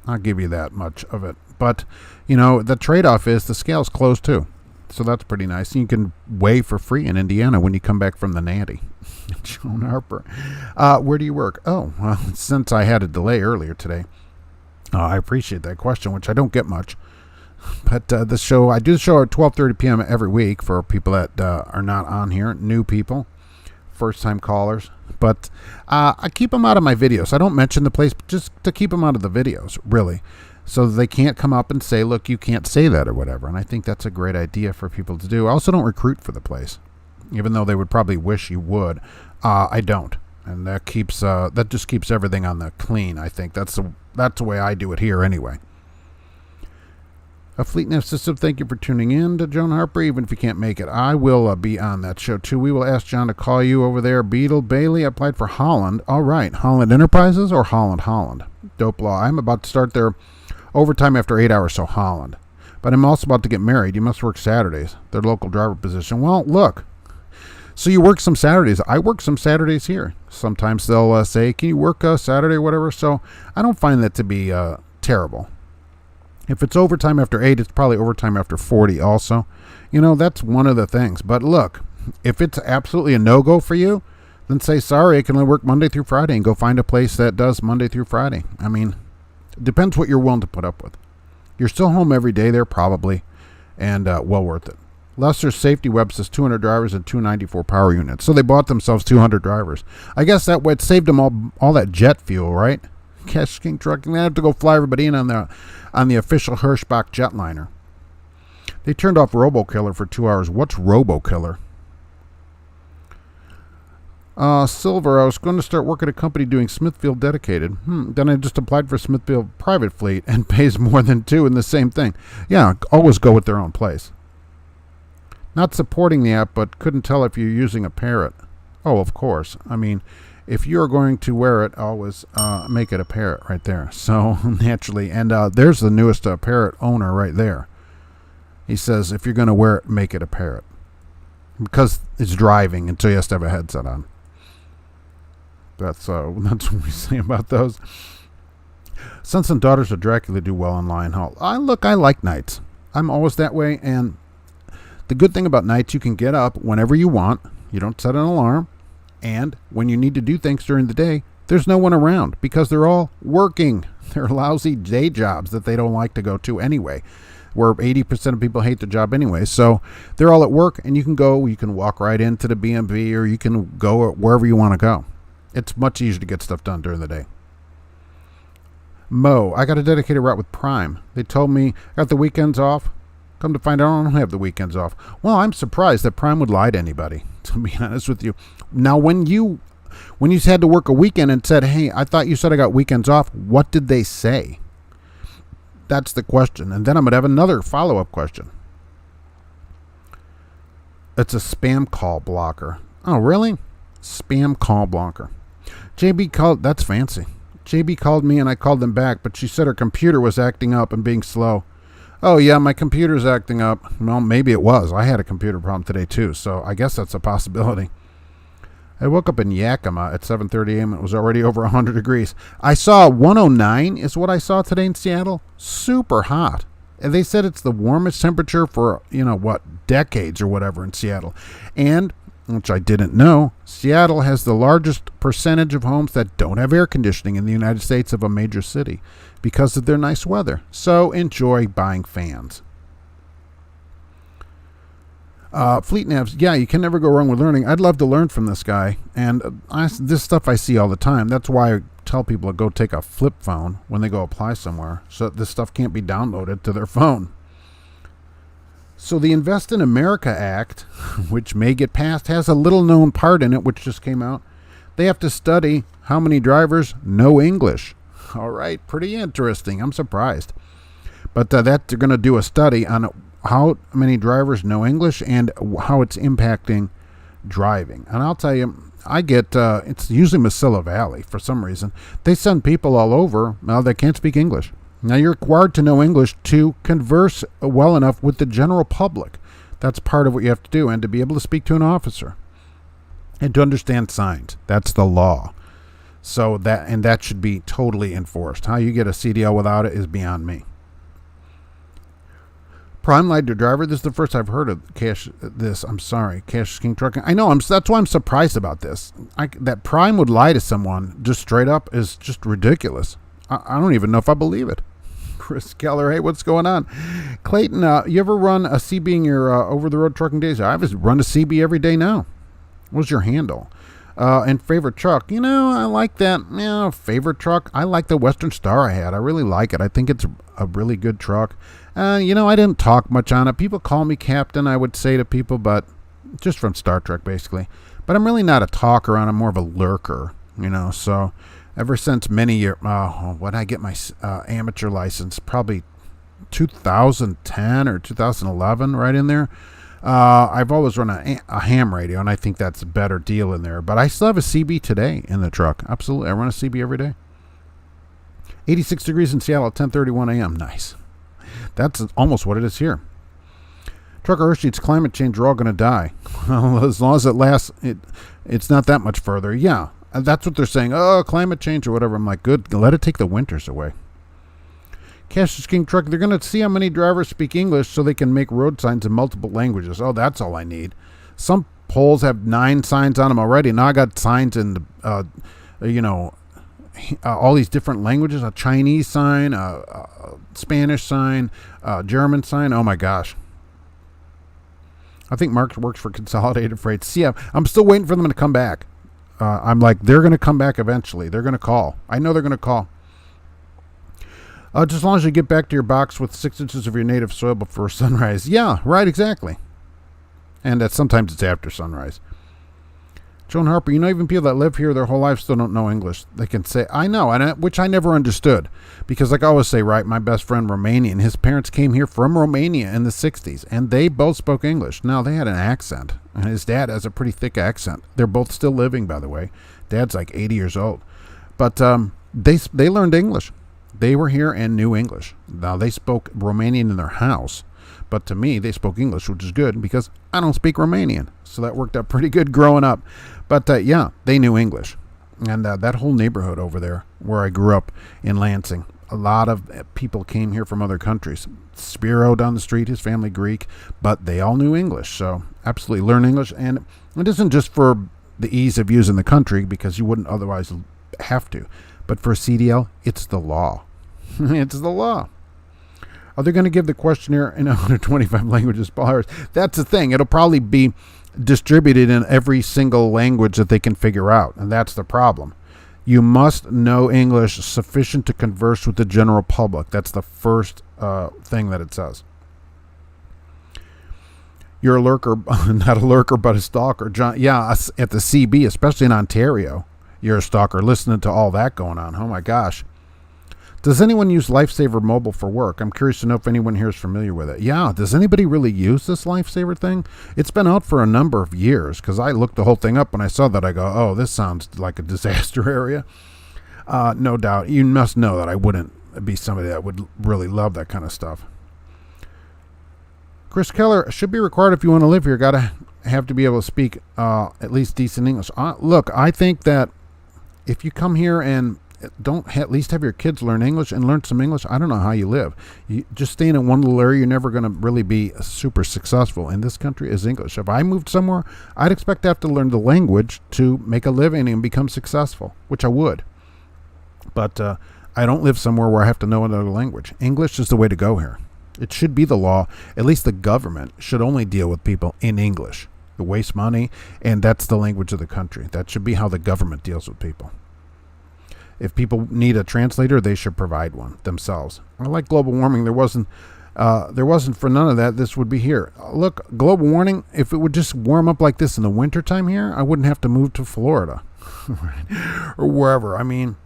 I'll give you that much of it. But, the trade-off is the scale's closed too. So that's pretty nice. You can weigh for free in Indiana when you come back from the Natty. Joan Harper. Where do you work? Oh, well, since I had a delay earlier today, I appreciate that question, which I don't get much. But I do the show at 12:30 p.m. every week for people that are not on here, new people, first-time callers. But I keep them out of my videos. I don't mention the place just to keep them out of the videos, really. So they can't come up and say, look, you can't say that or whatever. And I think that's a great idea for people to do. I also don't recruit for the place, even though they would probably wish you would. I don't. And that just keeps everything on the clean, I think. That's the way I do it here anyway. A Fleet Nav System, thank you for tuning in to Joan Harper, even if you can't make it. I will be on that show, too. We will ask John to call you over there. Beetle Bailey applied for Holland. All right. Holland Enterprises or Holland? Dope Law. I'm about to start their overtime after 8 hours, so Holland. But I'm also about to get married. You must work Saturdays. Their local driver position. Well, look. So you work some Saturdays. I work some Saturdays here. Sometimes they'll say, can you work Saturday or whatever? So I don't find that to be terrible. If it's overtime after 8, it's probably overtime after 40 also. That's one of the things. But look, if it's absolutely a no-go for you, then say, sorry, I can only work Monday through Friday, and go find a place that does Monday through Friday. I mean, it depends what you're willing to put up with. You're still home every day there, probably, and well worth it. Lester's Safety Web says 200 drivers and 294 power units. So they bought themselves 200 drivers. I guess that way it saved them all that jet fuel, right? Cash King Trucking. They have to go fly everybody in on the official Hirschbach jetliner. They turned off RoboKiller for 2 hours. What's RoboKiller? Silver, I was going to start working at a company doing Smithfield dedicated. Then I just applied for Smithfield private fleet and pays more than 2 in the same thing. Yeah, always go with their own place. Not supporting the app, but couldn't tell if you're using a parrot. Oh, of course. I mean, if you're going to wear it, always make it a parrot right there. So, naturally. And there's the newest parrot owner right there. He says, if you're going to wear it, make it a parrot. Because it's driving, and so he has to have a headset on. That's what we say about those. Sons and Daughters of Dracula do well on Lion Haul. I like nights. I'm always that way, and the good thing about nights, you can get up whenever you want. You don't set an alarm. And when you need to do things during the day, there's no one around because they're all working. They're lousy day jobs that they don't like to go to anyway, where 80% of people hate the job anyway. So they're all at work, and you can walk right into the BMV, or you can go wherever you want to go. It's much easier to get stuff done during the day. Mo, I got a dedicated route with Prime. They told me I got the weekends off. Come to find out, I don't have the weekends off. Well, I'm surprised that Prime would lie to anybody, to be honest with you. Now, when you had to work a weekend and said, hey, I thought you said I got weekends off, what did they say? That's the question. And then I'm going to have another follow-up question. It's a spam call blocker. Oh, really? Spam call blocker. JB called, that's fancy. JB called me and I called them back, but she said her computer was acting up and being slow. Oh, yeah, my computer's acting up. Well, maybe it was. I had a computer problem today, too, so I guess that's a possibility. I woke up in Yakima at 7:30 a.m. It was already over 100 degrees. I saw 109 is what I saw today in Seattle. Super hot. And they said it's the warmest temperature for, decades or whatever in Seattle. And, which I didn't know, Seattle has the largest percentage of homes that don't have air conditioning in the United States of a major city because of their nice weather. So enjoy buying fans. Fleet Navs, yeah, you can never go wrong with learning. I'd love to learn from this guy. And this stuff I see all the time. That's why I tell people to go take a flip phone when they go apply somewhere, so that this stuff can't be downloaded to their phone. So the Invest in America Act, which may get passed, has a little known part in it, which just came out. They have to study how many drivers know English. All right, pretty interesting. I'm surprised. But they're going to do a study on how many drivers know English and how it's impacting driving. And I'll tell you, I get, it's usually Mesilla Valley for some reason. They send people all over that can't speak English. Now, you're required to know English to converse well enough with the general public. That's part of what you have to do, and to be able to speak to an officer and to understand signs. That's the law. So that should be totally enforced. How you get a CDL without it is beyond me. Prime lied to driver. This is the first I've heard of Cash King Trucking. I know. That's why I'm surprised about this. That Prime would lie to someone just straight up is just ridiculous. I don't even know if I believe it. Chris Keller, hey, what's going on? Clayton, you ever run a CB in your over-the-road trucking days? I run a CB every day now. What's your handle? And favorite truck? I like that. Favorite truck? I like the Western Star I had. I really like it. I think it's a really good truck. I didn't talk much on it. People call me captain, I would say to people, but just from Star Trek, basically. But I'm really not a talker on it. I'm more of a lurker, so... Ever since many years, when I get my amateur license, probably 2010 or 2011, right in there, I've always run a ham radio, and I think that's a better deal in there. But I still have a CB today in the truck. Absolutely. I run a CB every day. 86 degrees in Seattle at 10:31 a.m. Nice. That's almost what it is here. Trucker Earthsheets, climate change, we're all going to die. Well, as long as it lasts, it's not that much further. Yeah. That's what they're saying. Oh, climate change or whatever. I'm like, good. Let it take the winters away. Cash is King Truck, they're going to see how many drivers speak English so they can make road signs in multiple languages. Oh, that's all I need. Some poles have 9 signs on them already. Now I got signs in, all these different languages, a Chinese sign, a Spanish sign, a German sign. Oh, my gosh. I think Mark works for Consolidated Freight. See, I'm still waiting for them to come back. I'm like, they're going to come back eventually. They're going to call. I know they're going to call. Just as long as you get back to your box with 6 inches of your native soil before sunrise. Yeah, right, exactly. And sometimes it's after sunrise. Joan Harper, even people that live here their whole life still don't know English. They can say, I know, which I never understood. Because like I always say, right, my best friend Romanian, his parents came here from Romania in the 60s, and they both spoke English. Now, they had an accent, and his dad has a pretty thick accent. They're both still living, by the way. Dad's like 80 years old. But they learned English. They were here and knew English. Now, they spoke Romanian in their house. But to me, they spoke English, which is good because I don't speak Romanian. So that worked out pretty good growing up. But, they knew English. And that whole neighborhood over there where I grew up in Lansing, a lot of people came here from other countries. Spiro down the street, his family Greek, but they all knew English. So absolutely learn English. And it isn't just for the ease of using the country because you wouldn't otherwise have to. But for CDL, it's the law. It's the law. Are they going to give the questionnaire in 125 languages, Paul Harris? That's the thing. It'll probably be distributed in every single language that they can figure out, and that's the problem. You must know English sufficient to converse with the general public. That's the first thing that it says. You're a lurker, not a lurker, but a stalker. John, yeah, at the CB, especially in Ontario, you're a stalker listening to all that going on. Oh, my gosh. Does anyone use Lifesaver Mobile for work? I'm curious to know if anyone here is familiar with it. Yeah, does anybody really use this Lifesaver thing? It's been out for a number of years because I looked the whole thing up. When I saw that, I go, oh, this sounds like a disaster area. No doubt. You must know that I wouldn't be somebody that would really love that kind of stuff. Chris Keller, should be required if you want to live here. Got to have to be able to speak at least decent English. Look, I think that if you come here and don't at least have your kids learn English and learn some English, I don't know how you live. You just staying in one little area, you're never going to really be super successful. In this country is English. If I moved somewhere, I'd expect to have to learn the language to make a living and become successful, which I would. But I don't live somewhere where I have to know another language. English is the way to go here. It should be the law. At least the government should only deal with people in English. They waste money, and that's the language of the country. That should be how the government deals with people. If people need a translator, they should provide one themselves. I like global warming. There wasn't for none of that. This would be here. Look, global warming, if it would just warm up like this in the wintertime here, I wouldn't have to move to Florida or wherever. I mean,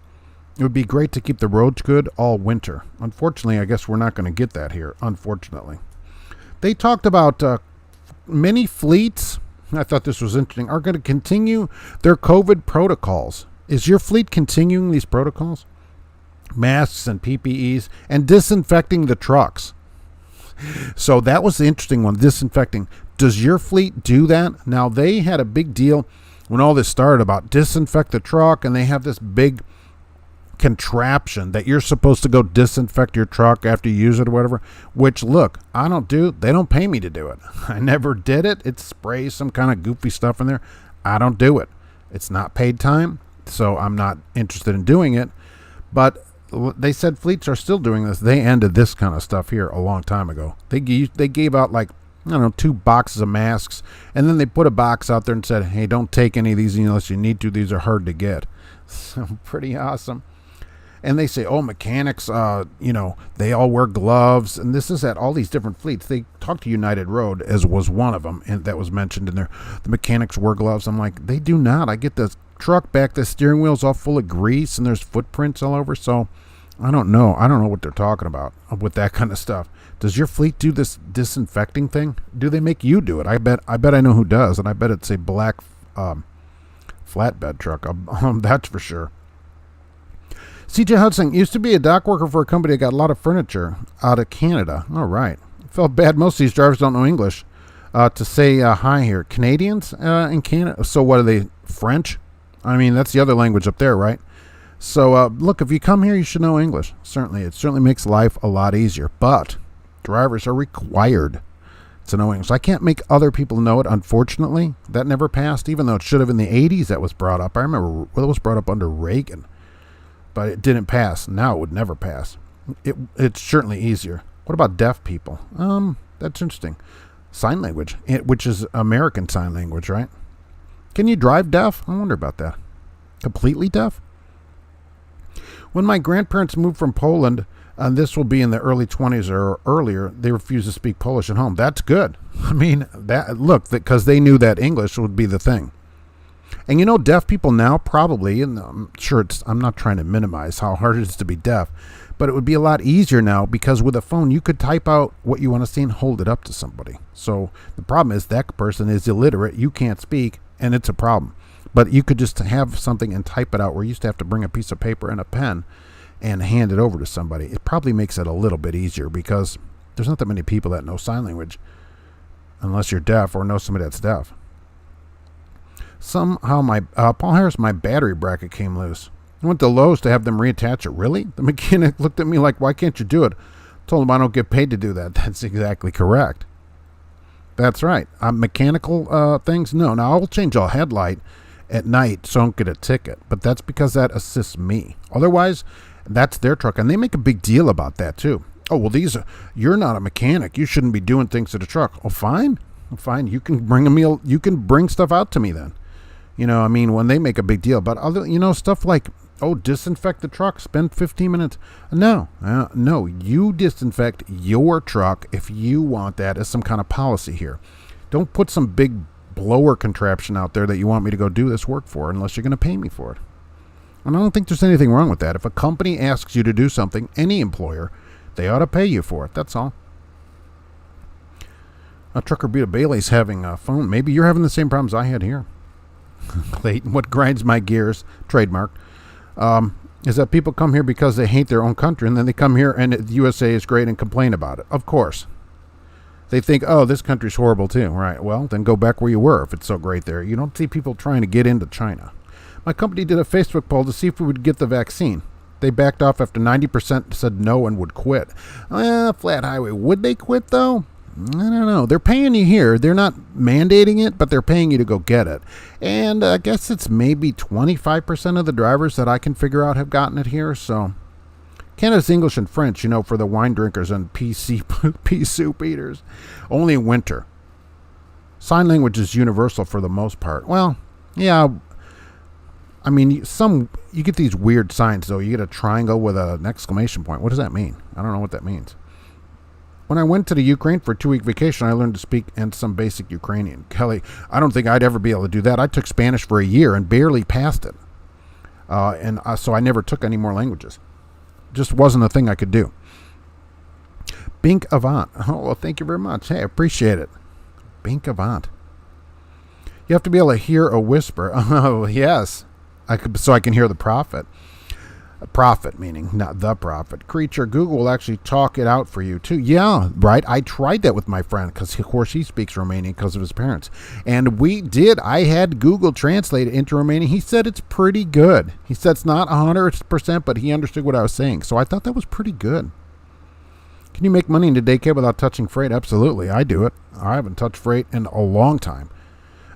it would be great to keep the roads good all winter. Unfortunately, I guess we're not going to get that here, unfortunately. They talked about many fleets, I thought this was interesting, are going to continue their COVID protocols. Is your fleet continuing these protocols? Masks and PPEs and disinfecting the trucks. So that was the interesting one, disinfecting. Does your fleet do that? Now, they had a big deal when all this started about disinfect the truck, and they have this big contraption that you're supposed to go disinfect your truck after you use it or whatever, which, look, I don't do. They don't pay me to do it. I never did it. It sprays some kind of goofy stuff in there. I don't do it. It's not paid time. So I'm not interested in doing it. But they said fleets are still doing this. They ended this kind of stuff here a long time ago. They gave out 2 boxes of masks, and then they put a box out there and said, hey, don't take any of these unless you need to. These are hard to get. So pretty awesome. And they say, mechanics, they all wear gloves. And this is at all these different fleets. They talked to United Road, as was one of them, and that was mentioned in there. The mechanics wear gloves. I'm like, they do not. I get this truck back, the steering wheel's all full of grease, and there's footprints all over. So I don't know what they're talking about with that kind of stuff. Does your fleet do this disinfecting thing? Do they make you do it? I bet I know who does, and I bet it's a black flatbed truck. That's for sure. CJ Hudson used to be a dock worker for a company that got a lot of furniture out of Canada. All right. Felt bad. Most of these drivers don't know English to say hi here. Canadians in Canada. So what are they, French? I mean, that's the other language up there, right? So look, if you come here, you should know English. Certainly, it certainly makes life a lot easier. But drivers are required to know English. I can't make other people know it. Unfortunately, that never passed, even though it should have in the 80s. That was brought up. I remember it was brought up under Reagan, but it didn't pass. Now it would never pass. It's certainly easier. What about deaf people? That's interesting. Sign language, which is American Sign Language, right? Can you drive deaf? I wonder about that. Completely deaf? When my grandparents moved from Poland, and this will be in the early 20s or earlier, they refused to speak Polish at home. That's good. I mean, because they knew that English would be the thing. And you know, deaf people now probably, and I'm sure I'm not trying to minimize how hard it is to be deaf, but it would be a lot easier now because with a phone, you could type out what you want to see and hold it up to somebody. So the problem is that person is illiterate, you can't speak, and it's a problem. But you could just have something and type it out where you used to have to bring a piece of paper and a pen and hand it over to somebody. It probably makes it a little bit easier because there's not that many people that know sign language unless you're deaf or know somebody that's deaf. Somehow Paul Harris, my battery bracket came loose. I went to Lowe's to have them reattach it. Really? The mechanic looked at me like, why can't you do it? Told him I don't get paid to do that. That's exactly correct. That's right. Mechanical things? No. Now, I'll change a headlight at night so I don't get a ticket. But that's because that assists me. Otherwise, that's their truck. And they make a big deal about that, too. Oh, well, you're not a mechanic. You shouldn't be doing things to the truck. Oh, fine. Fine. You can bring a meal. You can bring stuff out to me then. You know, I mean, when they make a big deal. But other, stuff like, disinfect the truck, spend 15 minutes. No, you disinfect your truck if you want that as some kind of policy here. Don't put some big blower contraption out there that you want me to go do this work for unless you're going to pay me for it. And I don't think there's anything wrong with that. If a company asks you to do something, any employer, they ought to pay you for it. That's all. Trucker Buta Bailey's having a phone. Maybe you're having the same problems I had here. Clayton, what grinds my gears, trademark, is that people come here because they hate their own country, and then they come here and the USA is great and complain about it. Of course. They think, oh, this country's horrible too. Right, well, then go back where you were if it's so great there. You don't see people trying to get into China. My company did a Facebook poll to see if we would get the vaccine. They backed off after 90% said no and would quit. Flat highway. Would they quit, though? I don't know. They're paying you here. They're not mandating it, but they're paying you to go get it. And I guess it's maybe 25% of the drivers that I can figure out have gotten it here. So Canada's English and French, for the wine drinkers and pea soup eaters. Only in winter. Sign language is universal for the most part. Well, yeah. I mean, you get these weird signs, though. You get a triangle with an exclamation point. What does that mean? I don't know what that means. When I went to the Ukraine for a 2-week vacation, I learned to speak and some basic Ukrainian. Kelly, I don't think I'd ever be able to do that. I took Spanish for a year and barely passed it. So I never took any more languages. Just wasn't a thing I could do. Bink Avant. Oh, well, thank you very much. Hey, I appreciate it. Bink Avant. You have to be able to hear a whisper. Oh, yes. So I can hear the prophet. Prophet, meaning not the prophet. Creature, Google will actually talk it out for you, too. Yeah, right. I tried that with my friend because, of course, he speaks Romanian because of his parents. And we did. I had Google translate it into Romanian. He said it's pretty good. He said it's not 100%, but he understood what I was saying. So I thought that was pretty good. Can you make money in the daycare without touching freight? Absolutely. I do it. I haven't touched freight in a long time.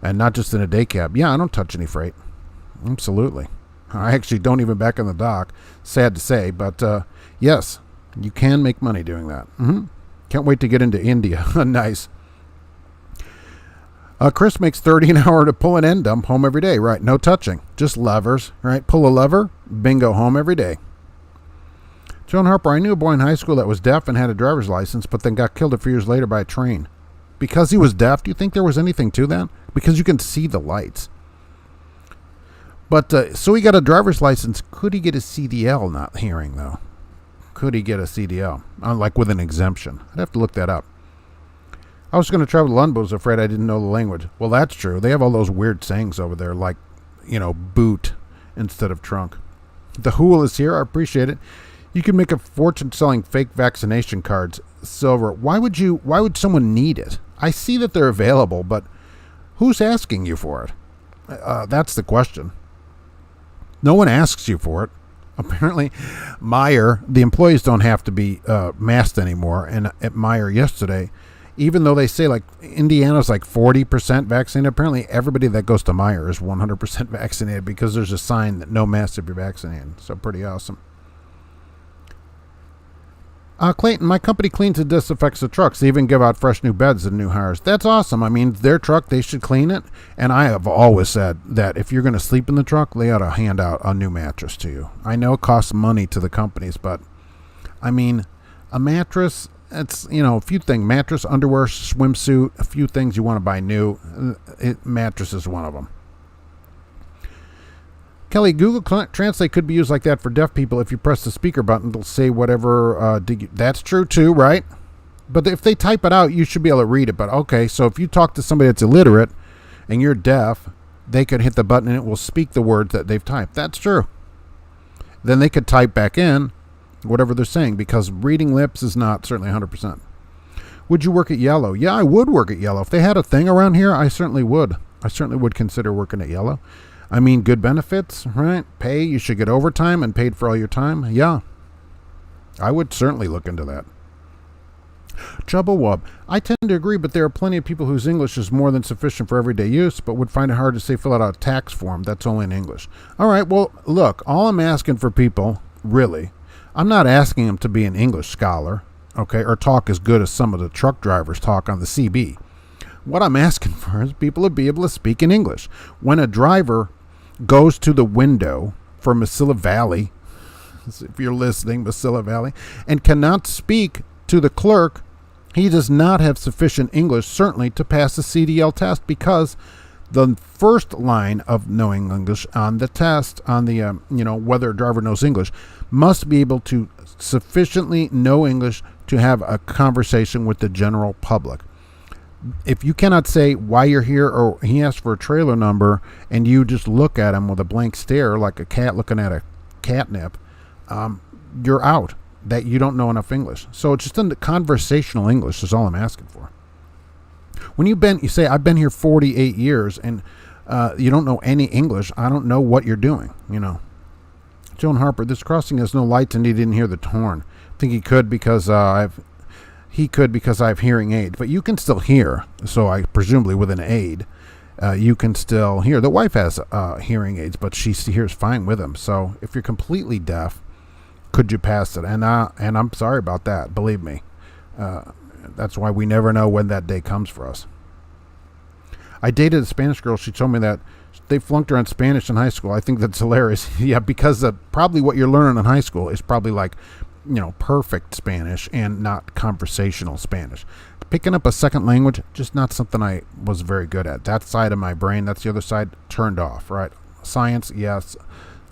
And not just in a day cab. Yeah, I don't touch any freight. Absolutely. I actually don't even back on the dock. Sad to say, but yes, you can make money doing that. Can't wait to get into India. Nice. Chris makes $30 an hour to pull an end dump home every day. Right, no touching, just levers. Right, pull a lever, bingo, home every day. Joan Harper, I knew a boy in high school that was deaf and had a driver's license, but then got killed a few years later by a train. Because he was deaf, do you think there was anything to that? Because you can see the lights. But, so he got a driver's license. Could he get a CDL not hearing, though? Could he get a CDL? Like with an exemption. I'd have to look that up. I was going to travel to London, but was afraid I didn't know the language. Well, that's true. They have all those weird sayings over there, like, boot instead of trunk. The Hool is here. I appreciate it. You can make a fortune selling fake vaccination cards. Silver. Why would someone need it? I see that they're available, but who's asking you for it? That's the question. No one asks you for it. Apparently, Meyer, the employees don't have to be masked anymore. And at Meyer yesterday, even though they say like Indiana's like 40% vaccinated, apparently everybody that goes to Meyer is 100% vaccinated because there's a sign that no mask if you're vaccinated. So pretty awesome. Clayton, my company cleans and disinfects the trucks. They even give out fresh new beds to new hires. That's awesome. I mean, their truck, they should clean it. And I have always said that if you're going to sleep in the truck, they ought to hand out a new mattress to you. I know it costs money to the companies, but I mean, a mattress, it's, you know, a few things. Mattress, underwear, swimsuit, a few things you want to buy new. Mattress is one of them. Kelly, Google Translate could be used like that for deaf people. If you press the speaker button, it'll say whatever. That's true too, right? But if they type it out, you should be able to read it. But okay, so if you talk to somebody that's illiterate and you're deaf, they could hit the button and it will speak the words that they've typed. That's true. Then they could type back in whatever they're saying, because reading lips is not certainly 100%. Would you work at Yellow? Yeah, I would work at Yellow. If they had a thing around here, I certainly would. I certainly would consider working at Yellow. I mean, good benefits, right? Pay, you should get overtime and paid for all your time. Yeah, I would certainly look into that. Chubba I tend to agree, but there are plenty of people whose English is more than sufficient for everyday use, but would find it hard to say fill out a tax form that's only in English. All right, well, look, all I'm asking for people, really, I'm not asking them to be an English scholar, okay, or talk as good as some of the truck drivers talk on the CB. What I'm asking for is people to be able to speak in English. When a driver goes to the window for Mesilla Valley, if you're listening, Mesilla Valley, and cannot speak to the clerk, he does not have sufficient English, certainly, to pass the CDL test, because the first line of knowing English on the test, on the, whether a driver knows English, must be able to sufficiently know English to have a conversation with the general public. If you cannot say why you're here, or he asks for a trailer number, and you just look at him with a blank stare like a cat looking at a catnip, you're out. That you don't know enough English. So it's just in the conversational English is all I'm asking for. When you say, I've been here 48 years, and you don't know any English, I don't know what you're doing, Joan Harper, this crossing has no lights and he didn't hear the horn. I think he could because I have hearing aid, but you can still hear. So I presumably with an aid, you can still hear. The wife has hearing aids, but she hears fine with them. So if you're completely deaf, could you pass it? And I'm sorry about that. Believe me, that's why we never know when that day comes for us. I dated a Spanish girl. She told me that they flunked her on Spanish in high school. I think that's hilarious. Yeah, because probably what you're learning in high school is probably like, perfect Spanish and not conversational Spanish. Picking up a second language, just not something I was very good at. That side of my brain, that's the other side, turned off, right? Science, yes.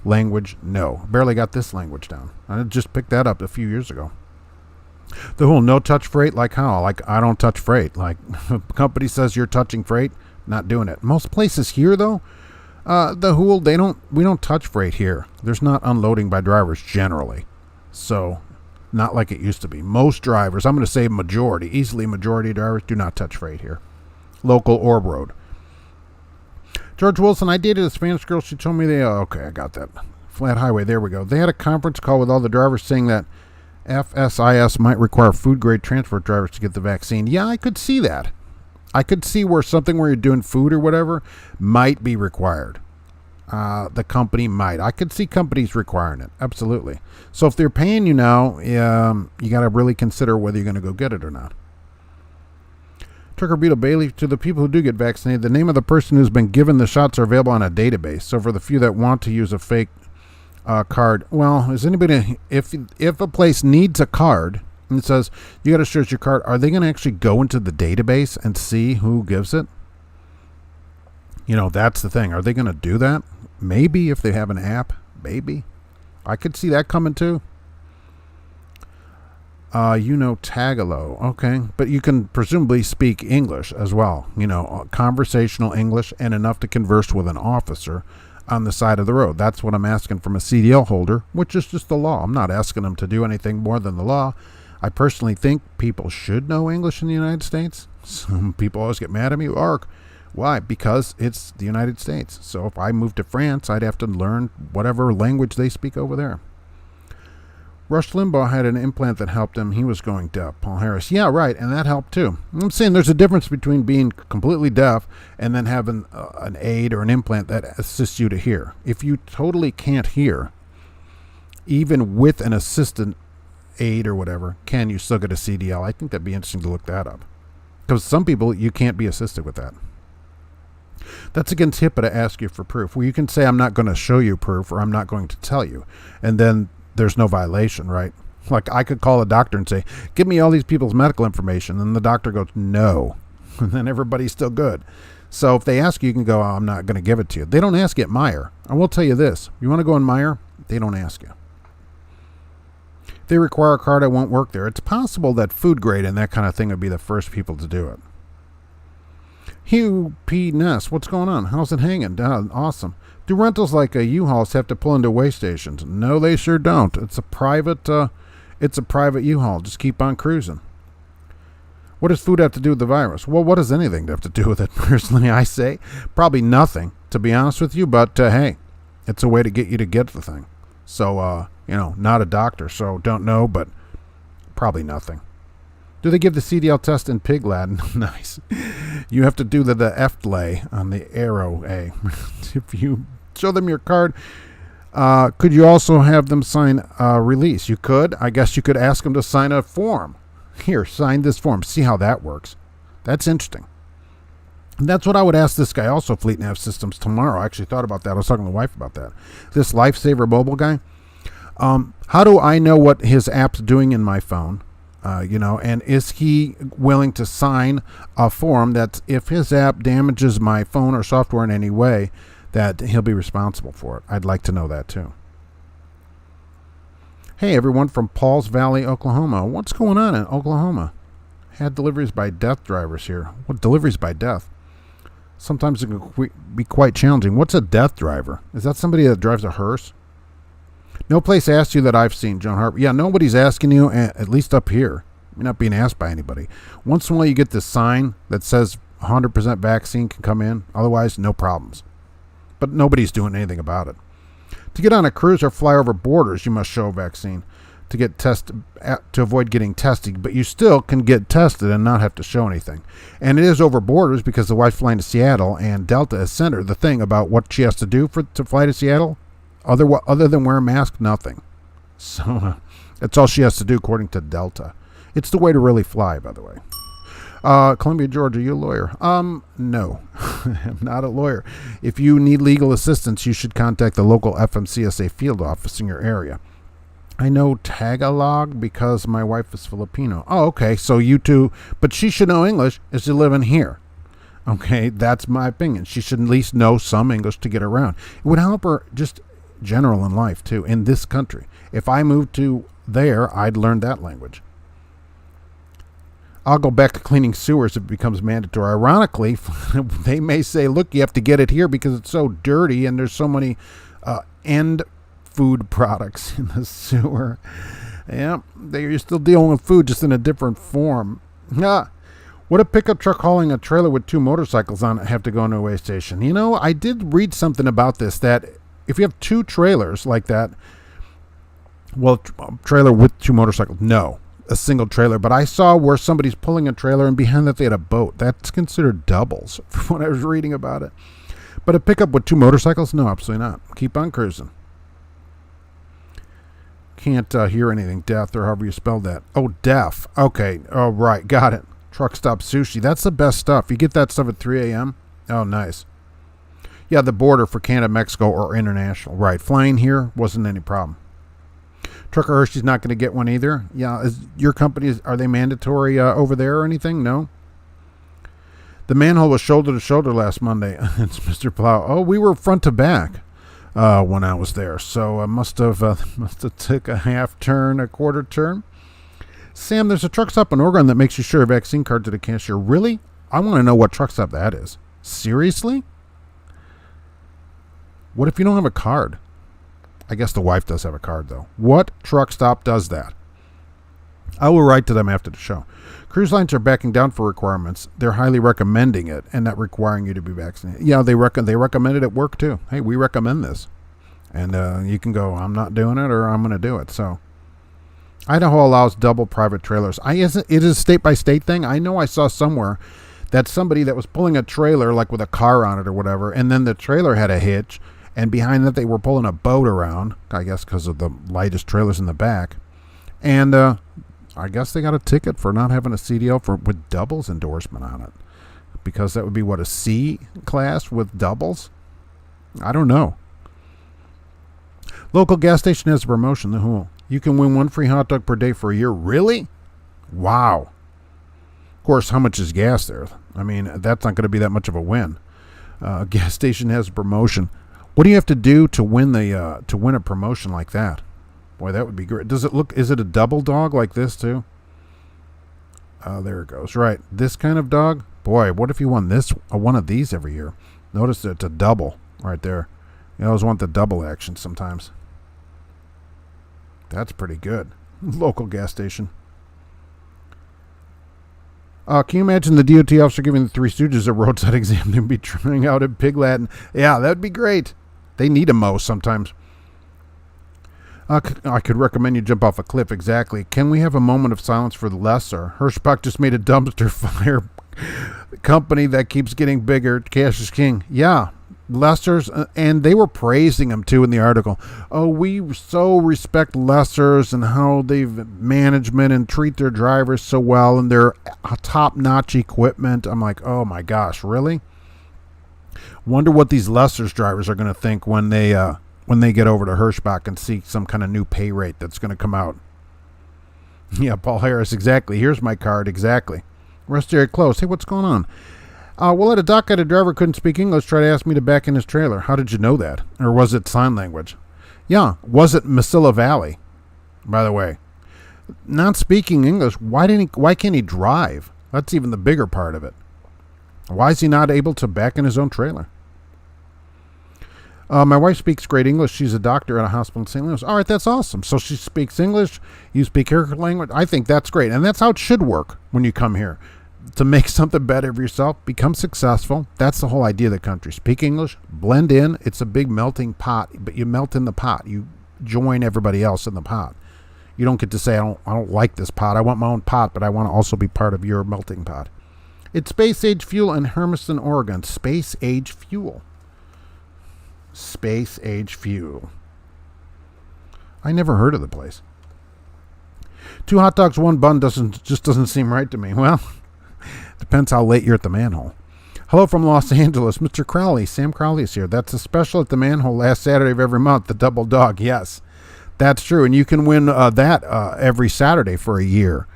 Language, no. Barely got this language down. I just picked that up a few years ago. The whole no-touch freight, like how? Like, I don't touch freight. Like, a company says you're touching freight, not doing it. Most places here, though, we don't touch freight here. There's not unloading by drivers generally. So, not like it used to be. Most drivers, I'm going to say majority, easily majority of drivers do not touch freight here. Local or road. George Wilson, I dated a Spanish girl. She told me okay, I got that. Flat highway, there we go. They had a conference call with all the drivers saying that FSIS might require food-grade transport drivers to get the vaccine. Yeah, I could see that. I could see where something where you're doing food or whatever might be required. The company might. I could see companies requiring it. Absolutely. So if they're paying you now, you got to really consider whether you're going to go get it or not. Trucker Beetle Bailey, to the people who do get vaccinated, the name of the person who's been given the shots are available on a database. So for the few that want to use a fake card, well, is anybody, if a place needs a card and it says you got to show us your card, are they going to actually go into the database and see who gives it? That's the thing. Are they going to do that? Maybe if they have an app, maybe. I could see that coming too. Tagalog. Okay. But you can presumably speak English as well. Conversational English and enough to converse with an officer on the side of the road. That's what I'm asking from a CDL holder, which is just the law. I'm not asking them to do anything more than the law. I personally think people should know English in the United States. Some people always get mad at me. Why? Because it's the United States. So if I moved to France, I'd have to learn whatever language they speak over there. Rush Limbaugh had an implant that helped him. He was going deaf. Paul Harris. Yeah, right, and that helped too. I'm saying there's a difference between being completely deaf and then having an aid or an implant that assists you to hear. If you totally can't hear, even with an assistant aid or whatever, can you still get a CDL? I think that'd be interesting to look that up. Because some people, you can't be assisted with that. That's against HIPAA to ask you for proof. Well, you can say, I'm not going to show you proof, or I'm not going to tell you. And then there's no violation, right? Like, I could call a doctor and say, give me all these people's medical information. And the doctor goes, no. And then everybody's still good. So if they ask you, you can go, oh, I'm not going to give it to you. They don't ask you at Meijer. I will tell you this. You want to go in Meijer? They don't ask you. If they require a card, I won't work there. It's possible that food grade and that kind of thing would be the first people to do it. Hugh P. Ness, what's going on? How's it hanging? Awesome. Do rentals like U-Hauls have to pull into way stations? No, they sure don't. It's a private U-Haul. Just keep on cruising. What does food have to do with the virus? Well, what does anything have to do with it? Personally, I say probably nothing, to be honest with you. But hey, it's a way to get you to get the thing. So, not a doctor, so don't know, but probably nothing. Do they give the CDL test in Pig Latin? Nice. You have to do the EFTLAY on the arrow A. If you show them your card, could you also have them sign a release? You could. I guess you could ask them to sign a form. Here, sign this form. See how that works. That's interesting. And that's what I would ask this guy also, Fleet Nav Systems, tomorrow. I actually thought about that. I was talking to the wife about that. This Lifesaver Mobile guy. How do I know what his app's doing in my phone? And is he willing to sign a form that if his app damages my phone or software in any way, that he'll be responsible for it? I'd like to know that too. Hey, everyone from Pauls Valley, Oklahoma. What's going on in Oklahoma? Had deliveries by death drivers here. What deliveries by death? Sometimes it can be quite challenging. What's a death driver? Is that somebody that drives a hearse? No place asked you that I've seen, John Harper. Yeah, nobody's asking you, at least up here. You're not being asked by anybody. Once in a while you get this sign that says 100% vaccine can come in. Otherwise, no problems. But nobody's doing anything about it. To get on a cruise or fly over borders, you must show a vaccine to avoid getting tested. But you still can get tested and not have to show anything. And it is over borders because the wife's flying to Seattle, and Delta has sent her the thing about what she has to do to fly to Seattle. Other than wear a mask, nothing. So that's all she has to do according to Delta. It's the way to really fly, by the way. Columbia, Georgia, you a lawyer? No, I'm not a lawyer. If you need legal assistance, you should contact the local FMCSA field office in your area. I know Tagalog because my wife is Filipino. Oh, okay, so you two, but she should know English as she live in here. Okay, that's my opinion. She should at least know some English to get around. It would help her just general in life too, in this country. If I moved to there, I'd learn that language. I'll go back to cleaning sewers if it becomes mandatory. Ironically, they may say, look, you have to get it here because it's so dirty and there's so many end food products in the sewer. Yeah, you're still dealing with food, just in a different form. Would a pickup truck hauling a trailer with two motorcycles on it have to go into a way station? I did read something about this, that if you have two trailers like that, well, trailer with two motorcycles, no, a single trailer. But I saw where somebody's pulling a trailer and behind that they had a boat. That's considered doubles from what I was reading about it. But a pickup with two motorcycles? No, absolutely not. Keep on cruising. Can't hear anything. Death, or however you spell that. Oh, deaf. Okay. Oh, right. Got it. Truck stop sushi. That's the best stuff. You get that stuff at 3 a.m. Oh, nice. Yeah, the border for Canada, Mexico, or international. Right. Flying here wasn't any problem. Trucker Hershey's not going to get one either. Yeah. Is your company, are they mandatory over there or anything? No. The manhole was shoulder to shoulder last Monday. It's Mr. Plow. Oh, we were front to back when I was there. So I must have took a half turn, a quarter turn. Sam, there's a truck stop in Oregon that makes you show a vaccine card to the cashier. Really? I want to know what truck stop that is. Seriously? What if you don't have a card? I guess the wife does have a card, though. What truck stop does that? I will write to them after the show. Cruise lines are backing down for requirements. They're highly recommending it and not requiring you to be vaccinated. Yeah, they recommend it at work, too. Hey, we recommend this. And you can go, I'm not doing it, or I'm going to do it. So Idaho allows double private trailers. It is a state-by-state thing. I know I saw somewhere that somebody that was pulling a trailer, like with a car on it or whatever, and then the trailer had a hitch, and behind that they were pulling a boat around, I guess because of the lightest trailers in the back. And I guess they got a ticket for not having a CDL with doubles endorsement on it. Because that would be, what, a C class with doubles? I don't know. Local gas station has a promotion. You can win 1 free hot dog per day for a year. Really? Wow. Of course, how much is gas there? I mean, that's not going to be that much of a win. Gas station has a promotion. What do you have to do to win a promotion like that? Boy, that would be great. Does it look? Is it a double dog like this too? There it goes. Right, this kind of dog. Boy, what if you won one of these every year? Notice that it's a double right there. You always want the double action sometimes. That's pretty good. Local gas station. Can you imagine the DOT officer giving the Three Stooges a roadside exam and be trying out in Pig Latin? Yeah, that'd be great. They need a mow sometimes. I could recommend you jump off a cliff. Exactly. Can we have a moment of silence for the lesser? Hirschbach just made a dumpster fire company that keeps getting bigger. Cash is king. Yeah. Lessers, and they were praising them too in the article. Oh, we so respect lessers and how they've management and treat their drivers so well and their top-notch equipment. I'm like, oh my gosh, really? Wonder what these lessers drivers are going to think when they get over to Hirschbach and see some kind of new pay rate that's going to come out. Yeah, Paul Harris, exactly. Here's my card, exactly. Rest area closed. Hey, what's going on? Well, at a dock, a driver couldn't speak English, tried to ask me to back in his trailer. How did you know that? Or was it sign language? Yeah, was it Mesilla Valley, by the way? Not speaking English, why can't he drive? That's even the bigger part of it. Why is he not able to back in his own trailer? My wife speaks great English. She's a doctor at a hospital in St. Louis. All right, that's awesome. So she speaks English. You speak her language. I think that's great. And that's how it should work when you come here. To make something better of yourself, become successful. That's the whole idea of the country. Speak English, blend in. It's a big melting pot, but you melt in the pot. You join everybody else in the pot. You don't get to say, I don't like this pot. I want my own pot, but I want to also be part of your melting pot. It's Space Age Fuel in Hermiston, Oregon. Space Age Fuel. Space Age Fuel. I never heard of the place. 2 hot dogs, 1 bun just doesn't seem right to me. Well, depends how late you're at the manhole. Hello from Los Angeles, Mr. Crowley. Sam Crowley is here. That's a special at the manhole last Saturday of every month, the double dog. Yes, that's true. And you can win that every Saturday for a year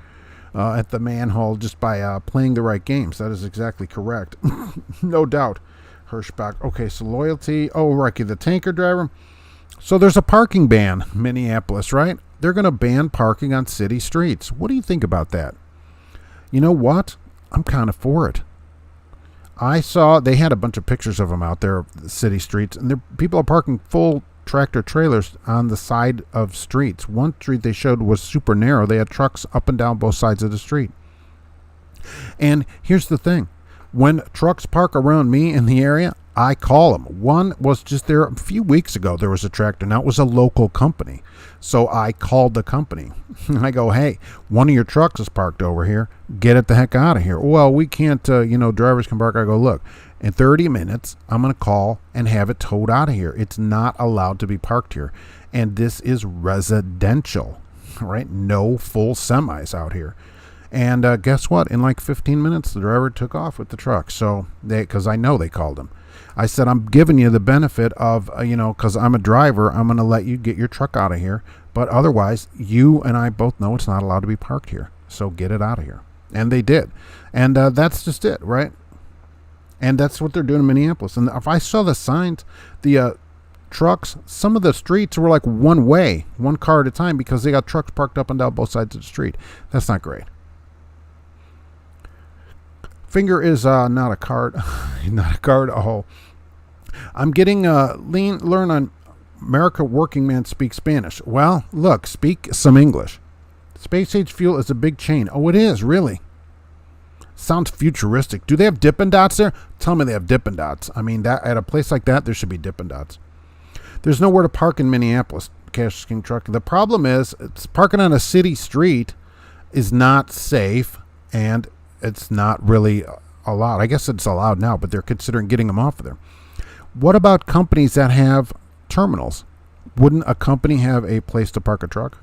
at the manhole just by playing the right games. That is exactly correct. No doubt. Hirschbach. Okay, so loyalty. Oh, Ricky, the tanker driver. So there's a parking ban in Minneapolis, right? They're going to ban parking on city streets. What do you think about that? You know what? I'm kind of for it. I saw they had a bunch of pictures of them out there, the city streets, and people are parking full tractor trailers on the side of streets. One street they showed was super narrow. They had trucks up and down both sides of the street. And here's the thing. When trucks park around me in the area, I call them. One was just there a few weeks ago. There was a tractor. Now, it was a local company. So I called the company. I go, hey, one of your trucks is parked over here. Get it the heck out of here. Well, we can't, drivers can park. I go, look, in 30 minutes, I'm going to call and have it towed out of here. It's not allowed to be parked here. And this is residential, right? No full semis out here. And guess what? In like 15 minutes, the driver took off with the truck. So because I know they called him. I said, I'm giving you the benefit of, because I'm a driver, I'm going to let you get your truck out of here. But otherwise, you and I both know it's not allowed to be parked here. So get it out of here. And they did. And that's just it, right? And that's what they're doing in Minneapolis. And if I saw the signs, the trucks, some of the streets were like one way, one car at a time, because they got trucks parked up and down both sides of the street. That's not great. Finger is not a card, not a card. Oh, I'm getting learn on America Working Man Speak Spanish. Well, look, speak some English. Space Age Fuel is a big chain. Oh, it is, really. Sounds futuristic. Do they have Dippin' Dots there? Tell me they have Dippin' Dots. I mean, that at a place like that, there should be Dippin' Dots. There's nowhere to park in Minneapolis. Cash is King Trucking. The problem is, it's parking on a city street is not safe, and it's not really allowed. I guess it's allowed now, but they're considering getting them off of there. What about companies that have terminals? Wouldn't a company have a place to park a truck?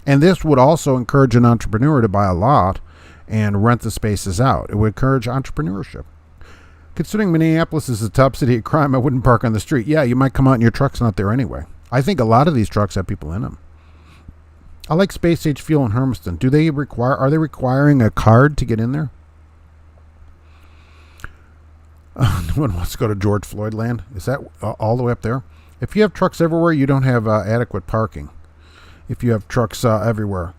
And this would also encourage an entrepreneur to buy a lot and rent the spaces out. It would encourage entrepreneurship. Considering Minneapolis is a top city of crime, I wouldn't park on the street. Yeah, you might come out and your truck's not there anyway. I think a lot of these trucks have people in them. I like Space Age Fuel in Hermiston. Are they requiring a card to get in there? No one wants to go to George Floyd land. Is that all the way up there? If you have trucks everywhere, you don't have adequate parking. If you have trucks everywhere.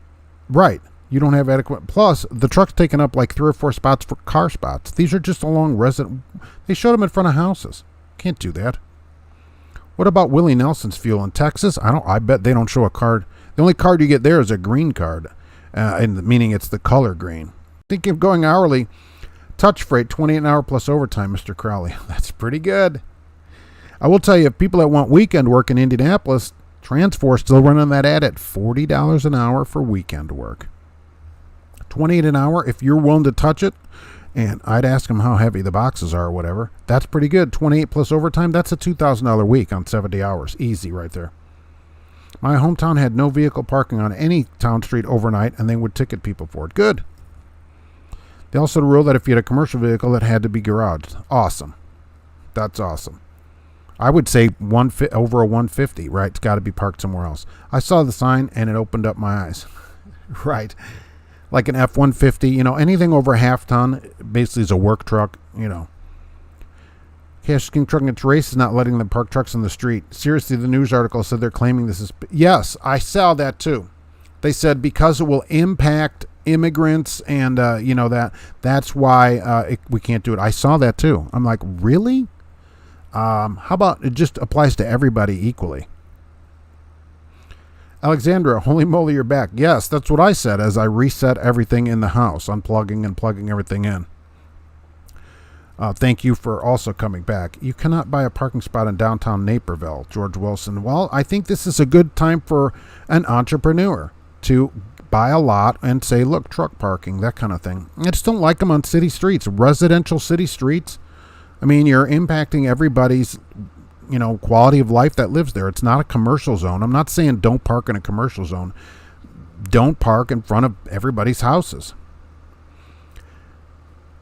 Right. You don't have adequate. Plus, the truck's taking up like 3 or 4 spots for car spots. These are just along resident. They showed them in front of houses. Can't do that. What about Willie Nelson's fuel in Texas? I bet they don't show a card. The only card you get there is a green card, meaning it's the color green. Thinking of going hourly. Touch freight, 28 an hour plus overtime, Mr. Crowley. That's pretty good. I will tell you, if people that want weekend work in Indianapolis, Transfor's still running that ad at $40 an hour for weekend work. 28 an hour, if you're willing to touch it, and I'd ask them how heavy the boxes are or whatever. That's pretty good. 28 plus overtime, that's a $2,000 week on 70 hours. Easy right there. My hometown had no vehicle parking on any town street overnight, and they would ticket people for it. Good. They also ruled that if you had a commercial vehicle, it had to be garaged. Awesome. That's awesome. I would say over a 150, right? It's got to be parked somewhere else. I saw the sign, and it opened up my eyes. Right. Like an F-150, anything over a half ton basically is a work truck, Cash King Trucking at Race is not letting them park trucks on the street. Seriously, the news article said they're claiming this is... Yes, I saw that too. They said because it will impact immigrants and, that's why we can't do it. I saw that too. I'm like, really? How about it just applies to everybody equally? Alexandra, holy moly, you're back. Yes, that's what I said as I reset everything in the house, unplugging and plugging everything in. Thank you for also coming back. You cannot buy a parking spot in downtown Naperville, George Wilson. Well, I think this is a good time for an entrepreneur to buy a lot and say, look, truck parking, that kind of thing. I just don't like them on city streets, residential city streets. I mean, you're impacting everybody's, quality of life that lives there. It's not a commercial zone. I'm not saying don't park in a commercial zone. Don't park in front of everybody's houses.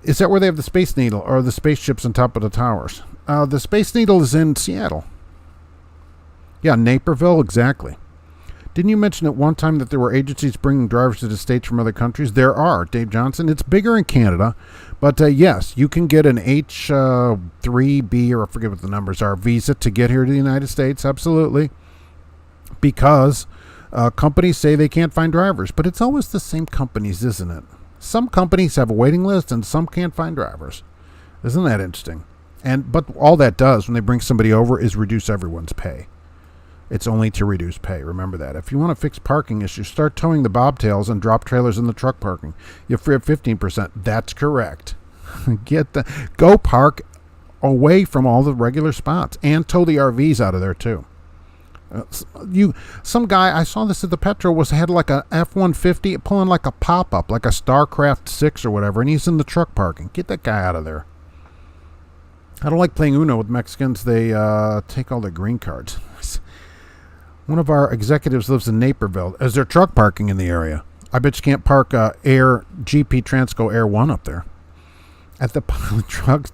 Is that where they have the Space Needle or the spaceships on top of the towers? The Space Needle is in Seattle. Yeah, Naperville, exactly. Didn't you mention at one time that there were agencies bringing drivers to the States from other countries? There are, Dave Johnson. It's bigger in Canada. But yes, you can get an H3B, or I forget what the numbers are, visa to get here to the United States. Absolutely. Because companies say they can't find drivers. But it's always the same companies, isn't it? Some companies have a waiting list and some can't find drivers. Isn't that interesting? But all that does when they bring somebody over is reduce everyone's pay. It's only to reduce pay. Remember that. If you want to fix parking issues, start towing the bobtails and drop trailers in the truck parking. You free up 15%. That's correct. Go park away from all the regular spots and tow the RVs out of there too. Some guy, I saw this at the Petro, had like a F-150 pulling like a pop-up, like a StarCraft 6 or whatever, and he's in the truck parking. Get that guy out of there. I don't like playing Uno with Mexicans. They take all their green cards. One of our executives lives in Naperville. Is there truck parking in the area? I bet you can't park GP Transco Air 1 up there. At the Pilot Truck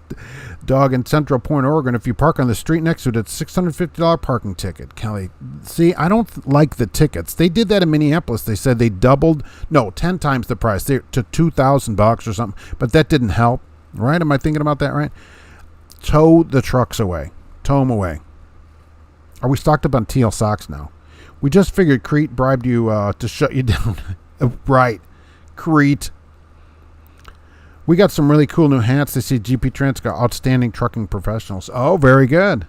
Dog in Central Point, Oregon, if you park on the street next to it, it's $650 parking ticket. Kelly, see, I don't like the tickets. They did that in Minneapolis. They said they doubled, 10 times the price to $2,000 or something, but that didn't help, right? Am I thinking about that right? Tow the trucks away. Tow them away. Are we stocked up on teal socks now? We just figured Crete bribed you to shut you down. Right. Crete. We got some really cool new hats. They say GP Transco, outstanding trucking professionals. Oh, very good.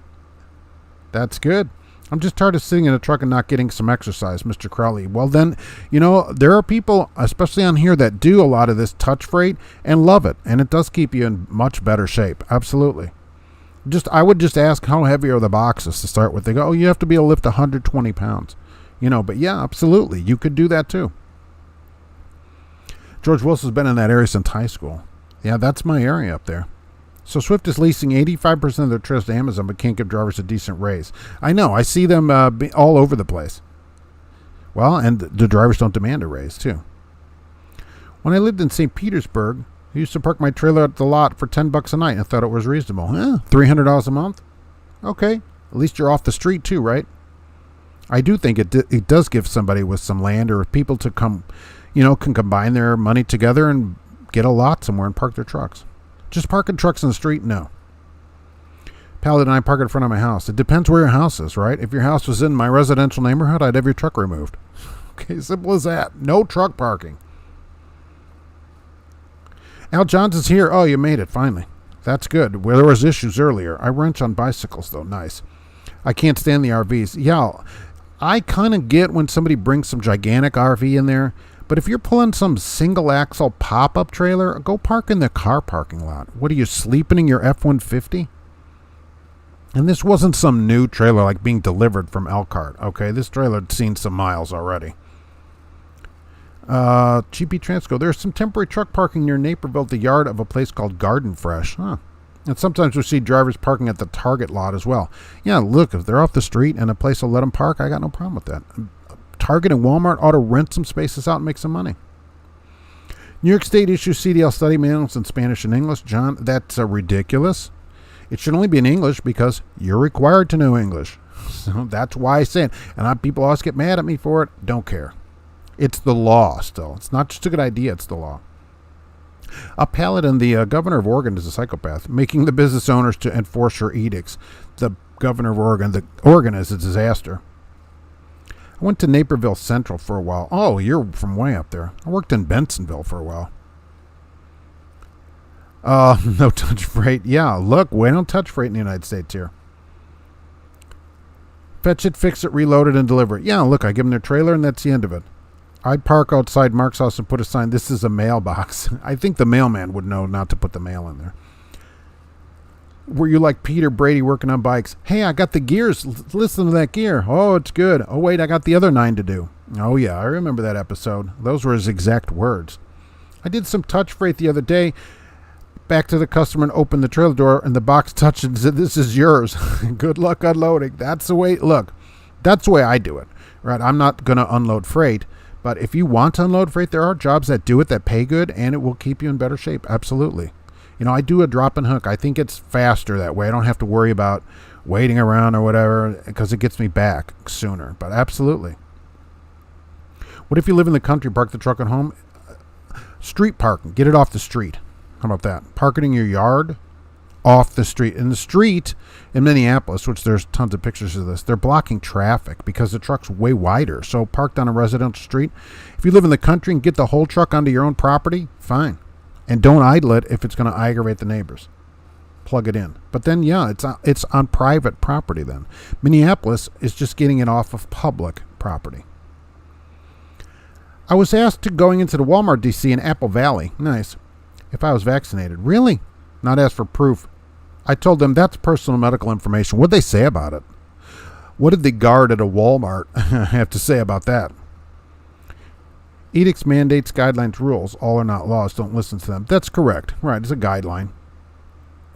That's good. I'm just tired of sitting in a truck and not getting some exercise, Mr. Crowley. Well, then, there are people, especially on here, that do a lot of this touch freight and love it. And it does keep you in much better shape. Absolutely. I would just ask how heavy are the boxes to start with. They go, you have to be able to lift 120 pounds. But yeah, absolutely. You could do that too. George Wilson's been in that area since high school. Yeah, that's my area up there. So Swift is leasing 85% of their trips to Amazon, but can't give drivers a decent raise. I know. I see them all over the place. Well, and the drivers don't demand a raise, too. When I lived in St. Petersburg, I used to park my trailer at the lot for $10 a night and thought it was reasonable. $300 a month? Okay. At least you're off the street, too, right? I do think it does give somebody with some land or people to come, can combine their money together and get a lot somewhere and park their trucks. Just parking trucks in the street? No. Pallet and I park in front of my house. It depends where your house is, right? If your house was in my residential neighborhood, I'd have your truck removed. Okay, simple as that. No truck parking. Al Johns is here. Oh, you made it, finally. That's good. Well, there was issues earlier. I wrench on bicycles, though. Nice. I can't stand the RVs. Yeah, I kind of get when somebody brings some gigantic RV in there. But if you're pulling some single-axle pop-up trailer, go park in the car parking lot. What are you, sleeping in your F-150? And this wasn't some new trailer like being delivered from Elkhart, okay? This trailer had seen some miles already. GP Transco, there's some temporary truck parking near Naperville at the yard of a place called Garden Fresh. Huh. And sometimes we see drivers parking at the Target lot as well. Yeah, look, if they're off the street and a place will let them park, I got no problem with that. Target and Walmart ought to rent some spaces out and make some money. New York State issues CDL study manuals in Spanish and English. John, that's ridiculous. It should only be in English because you're required to know English. So that's why I say it. And people always get mad at me for it. Don't care. It's the law still. It's not just a good idea. It's the law. A paladin, the governor of Oregon, is a psychopath, making the business owners to enforce her edicts. The governor of Oregon, Oregon is a disaster. I went to Naperville Central for a while. Oh, you're from way up there. I worked in Bensonville for a while. No touch freight. Yeah, look, we don't touch freight in the United States here. Fetch it, fix it, reload it, and deliver it. Yeah, look, I give them their trailer, and that's the end of it. I'd park outside Mark's house and put a sign, this is a mailbox. I think the mailman would know not to put the mail in there. Were you like Peter Brady working on bikes? Hey, I got the gears. Listen to that gear. Oh, it's good. Oh, wait, I got the other 9 to do. Oh, yeah, I remember that episode. Those were his exact words. I did some touch freight the other day. Back to the customer and opened the trailer door, and the box touched and said, this is yours. Good luck unloading. That's the way, look, that's the way I do it, right? I'm not going to unload freight, but if you want to unload freight, there are jobs that do it, that pay good, and it will keep you in better shape. Absolutely. I do a drop and hook. I think it's faster that way. I don't have to worry about waiting around or whatever because it gets me back sooner. But absolutely. What if you live in the country, park the truck at home? Street parking. Get it off the street. How about that? Park it in your yard, off the street. In the street in Minneapolis, which there's tons of pictures of this, they're blocking traffic because the truck's way wider. So parked on a residential street. If you live in the country and get the whole truck onto your own property, fine. And don't idle it if it's going to aggravate the neighbors. Plug it in. But then, yeah, it's on private property then. Minneapolis is just getting it off of public property. I was asked to going into the Walmart DC in Apple Valley. Nice. If I was vaccinated. Really? Not asked for proof. I told them that's personal medical information. What'd they say about it? What did the guard at a Walmart have to say about that? Edicts, mandates, guidelines, rules, all are not laws. Don't listen to them. That's correct. Right, it's a guideline.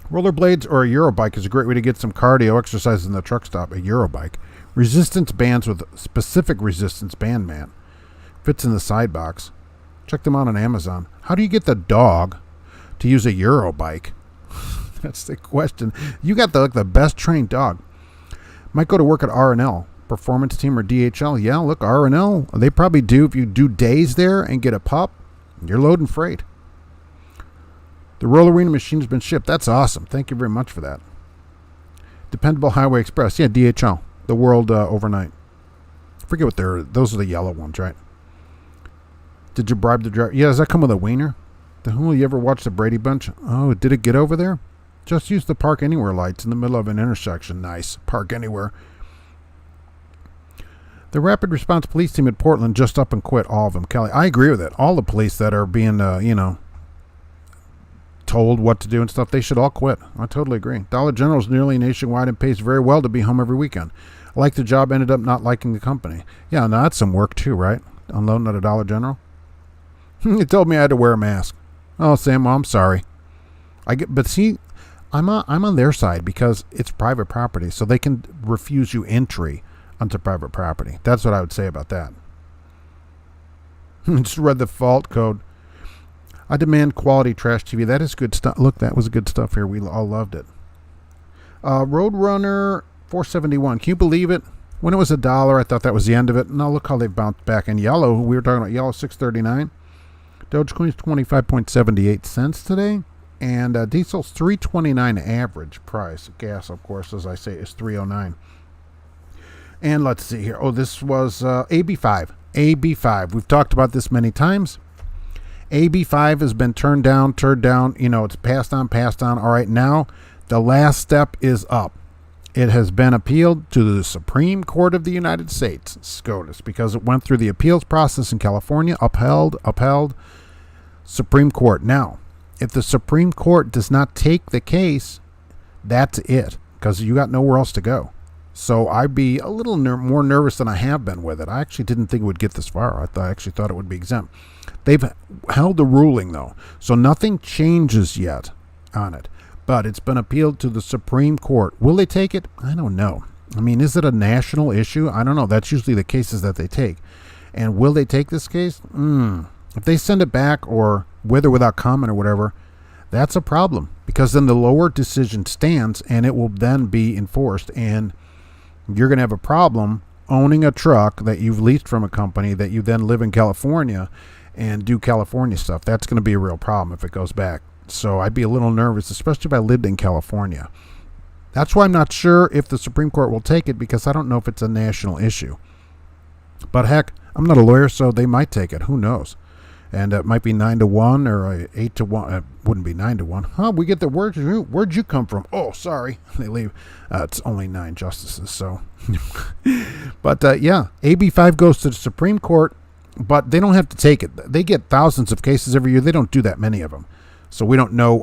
Rollerblades or a Eurobike is a great way to get some cardio exercise in the truck stop. A Eurobike. Resistance bands with specific resistance band mat. Fits in the side box. Check them out on Amazon. How do you get the dog to use a Eurobike? That's the question. You got the best trained dog. Might go to work at R&L. Performance team or DHL. Yeah, look, R&L, they probably do. If you do days there and get a pup, you're loading freight. The Roller Arena machine's been shipped. That's awesome. Thank you very much for that. Dependable Highway Express. Yeah, DHL. The World Overnight. I forget what those are the yellow ones, right? Did you bribe the driver? Yeah, does that come with a wiener? The hell, you ever watch the Brady Bunch? Oh, did it get over there? Just use the Park Anywhere lights in the middle of an intersection. Nice. Park Anywhere. The Rapid Response Police Team at Portland just up and quit, all of them. Kelly, I agree with it. All the police that are being, told what to do and stuff, they should all quit. I totally agree. Dollar General is nearly nationwide and pays very well to be home every weekend. I liked the job, ended up not liking the company. Yeah, now that's some work too, right? Unloading at a Dollar General. He told me I had to wear a mask. Oh, Sam, well, I'm sorry. But see, I'm on their side because it's private property, so they can refuse you entry onto private property. That's what I would say about that. Just read the fault code. I demand quality trash TV. That is good stuff. Look, that was good stuff here. We all loved it. Roadrunner 471. Can you believe it? When it was $1, I thought that was the end of it. Now look how they bounced back. In yellow, we were talking about yellow, 639. Dogecoin's 25.78 cents today. And diesel's 329 average price. Gas, of course, as I say, is 309. And let's see here. Oh, this was AB5. AB5. We've talked about this many times. AB5 has been turned down. You know, it's passed on. All right, now the last step is up. It has been appealed to the Supreme Court of the United States, SCOTUS, because it went through the appeals process in California, upheld, Supreme Court. Now, if the Supreme Court does not take the case, that's it, because you got nowhere else to go. So I'd be a little more nervous than I have been with it. I actually didn't think it would get this far. I actually thought it would be exempt. They've held the ruling, though, so nothing changes yet on it. But it's been appealed to the Supreme Court. Will they take it? I don't know. I mean, is it a national issue? I don't know. That's usually the cases that they take. And will they take this case? If they send it back, or with or without comment or whatever, that's a problem. Because then the lower decision stands, and it will then be enforced. And you're going to have a problem owning a truck that you've leased from a company that you then live in California and do California stuff. That's going to be a real problem if it goes back. So I'd be a little nervous, especially if I lived in California. That's why I'm not sure if the Supreme Court will take it, because I don't know if it's a national issue. But heck, I'm not a lawyer, so they might take it. Who knows? And it might be 9-1 or 8-1. It wouldn't be 9-1. Huh? We get the where'd you come from? Oh, sorry. They leave. It's only 9 justices. So, but yeah, AB5 goes to the Supreme Court, but they don't have to take it. They get thousands of cases every year. They don't do that many of them. So we don't know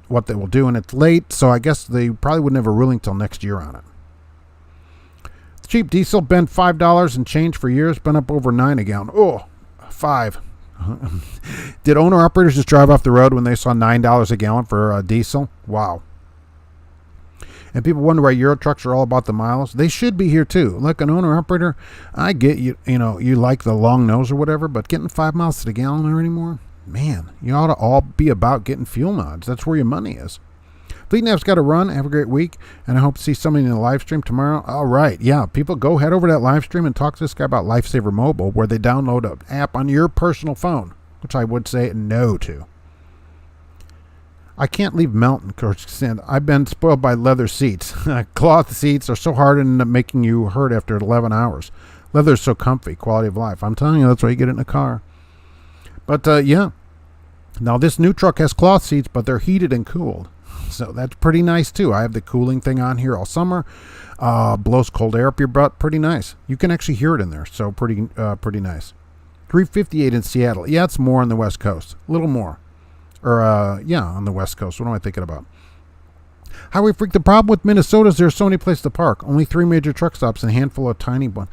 what they will do, and it's late, so I guess they probably wouldn't have a ruling till next year on it. The cheap diesel been $5 and change for years, been up over 9 a gallon. Oh, 5. Did owner-operators just drive off the road when they saw $9 a gallon for diesel? Wow. And people wonder why Euro trucks are all about the miles. They should be here too. Like an owner-operator, I get you know, you like the long nose or whatever, but getting 5 miles to the gallon or anymore? Man, you ought to all be about getting fuel mods. That's where your money is. Fleet Nav's got to run. Have a great week, and I hope to see somebody in the live stream tomorrow. All right, yeah, people go head over to that live stream and talk to this guy about Lifesaver Mobile, where they download an app on your personal phone, which I would say no to. I can't leave Mountain, Coach Sand. I've been spoiled by leather seats. Cloth seats are so hard and end up making you hurt after 11 hours. Leather is so comfy, quality of life. I'm telling you, that's why you get it in a car. But, yeah. Now, this new truck has cloth seats, but they're heated and cooled. So that's pretty nice, too. I have the cooling thing on here all summer. Blows cold air up your butt. Pretty nice. You can actually hear it in there, so pretty nice. 358 in Seattle. Yeah, it's more on the West Coast. A little more. Or, yeah, on the West Coast. What am I thinking about? Highway Freak, the problem with Minnesota is there's so many places to park. Only 3 major truck stops and a handful of tiny ones.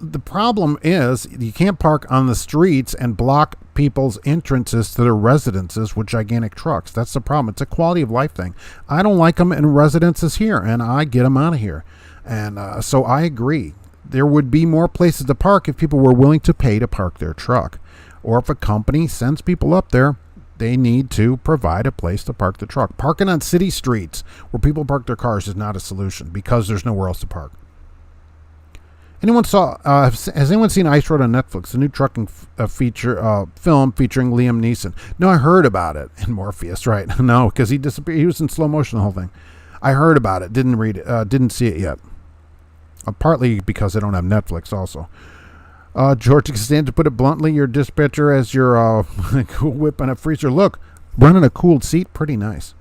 The problem is you can't park on the streets and block people's entrances to their residences with gigantic trucks. That's the problem. It's a quality of life thing. I don't like them in residences here, and I get them out of here. And so I agree. There would be more places to park if people were willing to pay to park their truck. Or if a company sends people up there, they need to provide a place to park the truck. Parking on city streets where people park their cars is not a solution because there's nowhere else to park. Has anyone seen Ice Road on Netflix, the new trucking film featuring Liam Neeson? No, I heard about it. And Morpheus, right? No, because he disappeared. He was in slow motion the whole thing. I heard about it, didn't read it, didn't see it yet. Partly because I don't have Netflix also. George, to put it bluntly, your dispatcher as your cool whip and a freezer. Look, running a cooled seat, pretty nice.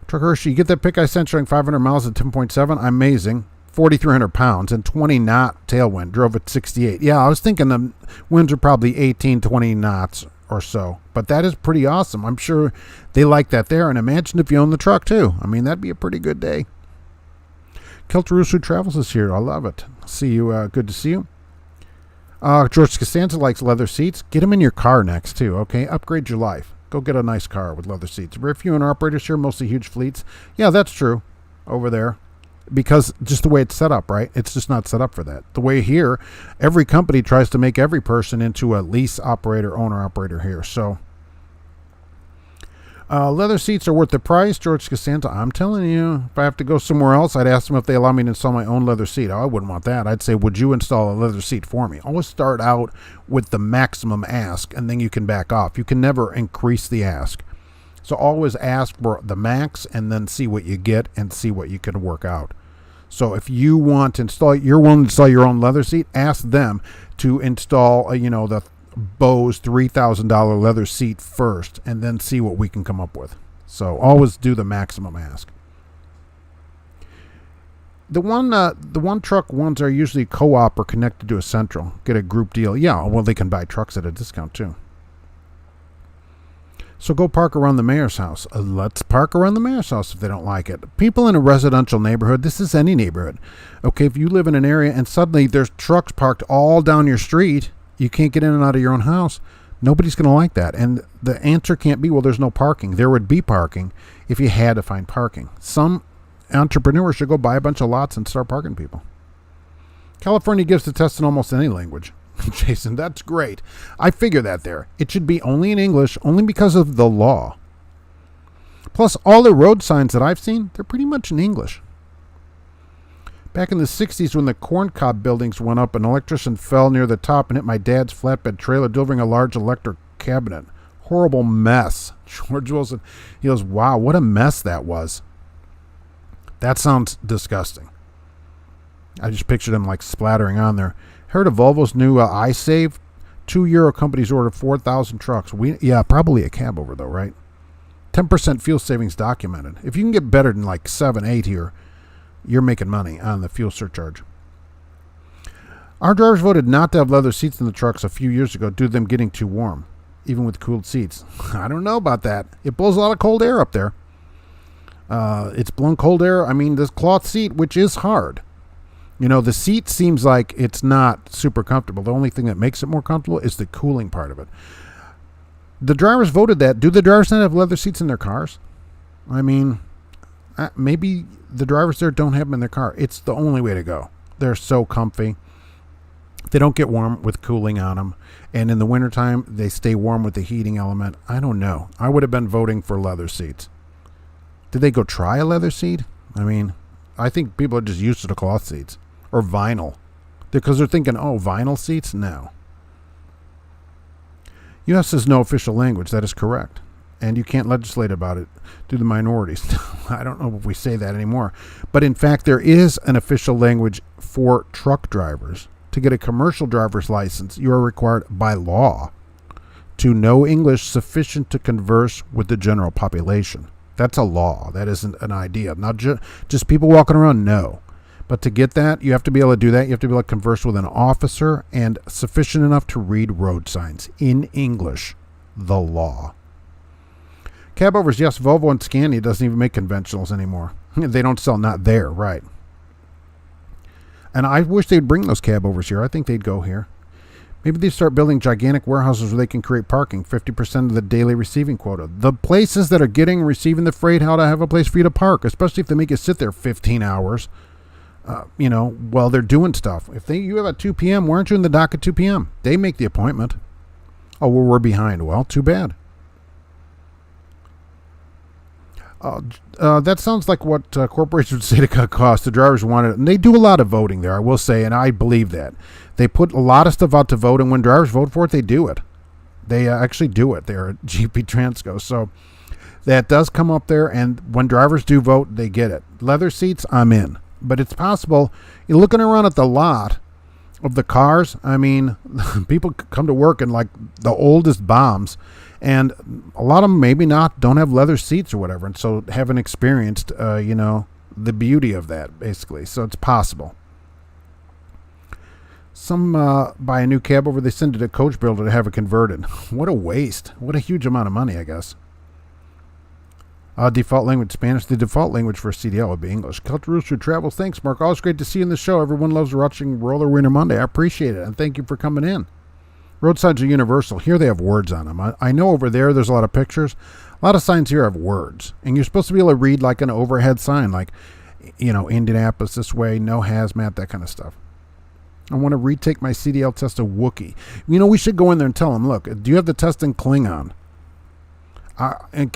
Truck Hershey, you get that pic I sent showing 500 miles at 10.7? Amazing. 4,300 pounds and 20 knot tailwind. Drove at 68. Yeah, I was thinking the winds are probably 18, 20 knots or so. But that is pretty awesome. I'm sure they like that there. And imagine if you own the truck too. I mean, that'd be a pretty good day. Keltarus Who Travels is here. I love it. See you. Good to see you. George Costanza likes leather seats. Get them in your car next, too, okay? Upgrade your life. Go get a nice car with leather seats. Very few operators here, mostly huge fleets. Yeah, that's true over there. Because just the way it's set up, right? It's just not set up for that. The way here, every company tries to make every person into a lease operator, owner operator here. So, leather seats are worth the price, George Costanza. I'm telling you, if I have to go somewhere else, I'd ask them if they allow me to install my own leather seat. Oh, I wouldn't want that. I'd say, would you install a leather seat for me? Always start out with the maximum ask, and then you can back off. You can never increase the ask. So always ask for the max, and then see what you get, and see what you can work out. So if you want to install, you're willing to install your own leather seat, ask them to install, the Bose $3,000 leather seat first, and then see what we can come up with. So always do the maximum ask. The one truck ones are usually co-op or connected to a central. Get a group deal. Yeah, well, they can buy trucks at a discount too. So go park around the mayor's house. Let's park around the mayor's house if they don't like it. People in a residential neighborhood, this is any neighborhood. Okay, if you live in an area and suddenly there's trucks parked all down your street, you can't get in and out of your own house, nobody's going to like that. And the answer can't be, well, there's no parking. There would be parking if you had to find parking. Some entrepreneurs should go buy a bunch of lots and start parking people. California gives the test in almost any language. Jason, that's great. I figure that there. It should be only in English, only because of the law. Plus, all the road signs that I've seen, they're pretty much in English. Back in the 60s, when the corncob buildings went up, an electrician fell near the top and hit my dad's flatbed trailer, delivering a large electric cabinet. Horrible mess. George Wilson, he goes, wow, what a mess that was. That sounds disgusting. I just pictured him like splattering on there. Heard of Volvo's new iSave? 2 Euro companies ordered 4,000 trucks. Probably a cab over though, right? 10% fuel savings documented. If you can get better than like 7, 8 here, you're making money on the fuel surcharge. Our drivers voted not to have leather seats in the trucks a few years ago due to them getting too warm, even with cooled seats. I don't know about that. It blows a lot of cold air up there. It's blown cold air. I mean, this cloth seat, which is hard. The seat seems like it's not super comfortable. The only thing that makes it more comfortable is the cooling part of it. The drivers voted that. Do the drivers not have leather seats in their cars? I mean, maybe the drivers there don't have them in their car. It's the only way to go. They're so comfy. They don't get warm with cooling on them. And in the wintertime, they stay warm with the heating element. I don't know. I would have been voting for leather seats. Did they go try a leather seat? I mean, I think people are just used to the cloth seats. Or vinyl. Because they're thinking, oh, vinyl seats? No. U.S. is no official language. That is correct. And you can't legislate about it to the minorities. I don't know if we say that anymore. But in fact, there is an official language for truck drivers. To get a commercial driver's license, you are required by law to know English sufficient to converse with the general population. That's a law. That isn't an idea. Not just people walking around, no. But to get that, you have to be able to do that. You have to be able to converse with an officer and sufficient enough to read road signs in English, the law. Cab overs, yes, Volvo and Scania doesn't even make conventionals anymore. They don't sell, not there, right. And I wish they'd bring those cab overs here. I think they'd go here. Maybe they start building gigantic warehouses where they can create parking, 50% of the daily receiving quota. The places that are receiving the freight, how to have a place for you to park, especially if they make you sit there 15 hours. While they're doing stuff. If you have at 2 p.m., why aren't you in the dock at 2 p.m.? They make the appointment. Oh, well, we're behind. Well, too bad. That sounds like what corporations would say to cut costs. The drivers want it. And they do a lot of voting there, I will say, and I believe that. They put a lot of stuff out to vote, and when drivers vote for it, they do it. They actually do it there at GP Transco. So that does come up there, and when drivers do vote, they get it. Leather seats, I'm in. But it's possible, you're looking around at the lot of the cars. I mean, people come to work in like the oldest bombs, and a lot of them maybe don't have leather seats or whatever, and so haven't experienced, the beauty of that, basically. So it's possible. Some buy a new cab over, they send it to a coach builder to have it converted. What a waste. What a huge amount of money, I guess. Default language Spanish. The default language for CDL would be English. Culture Rooster Travels. Thanks, Mark. Always great to see you in the show. Everyone loves watching Roller Wiener Monday. I appreciate it, and thank you for coming in. Road signs are universal. Here they have words on them. I know over there's a lot of pictures. A lot of signs here have words, and you're supposed to be able to read like an overhead sign, like, Indianapolis this way, no hazmat, that kind of stuff. I want to retake my CDL test of Wookiee. We should go in there and tell them, look, do you have the test in Klingon? And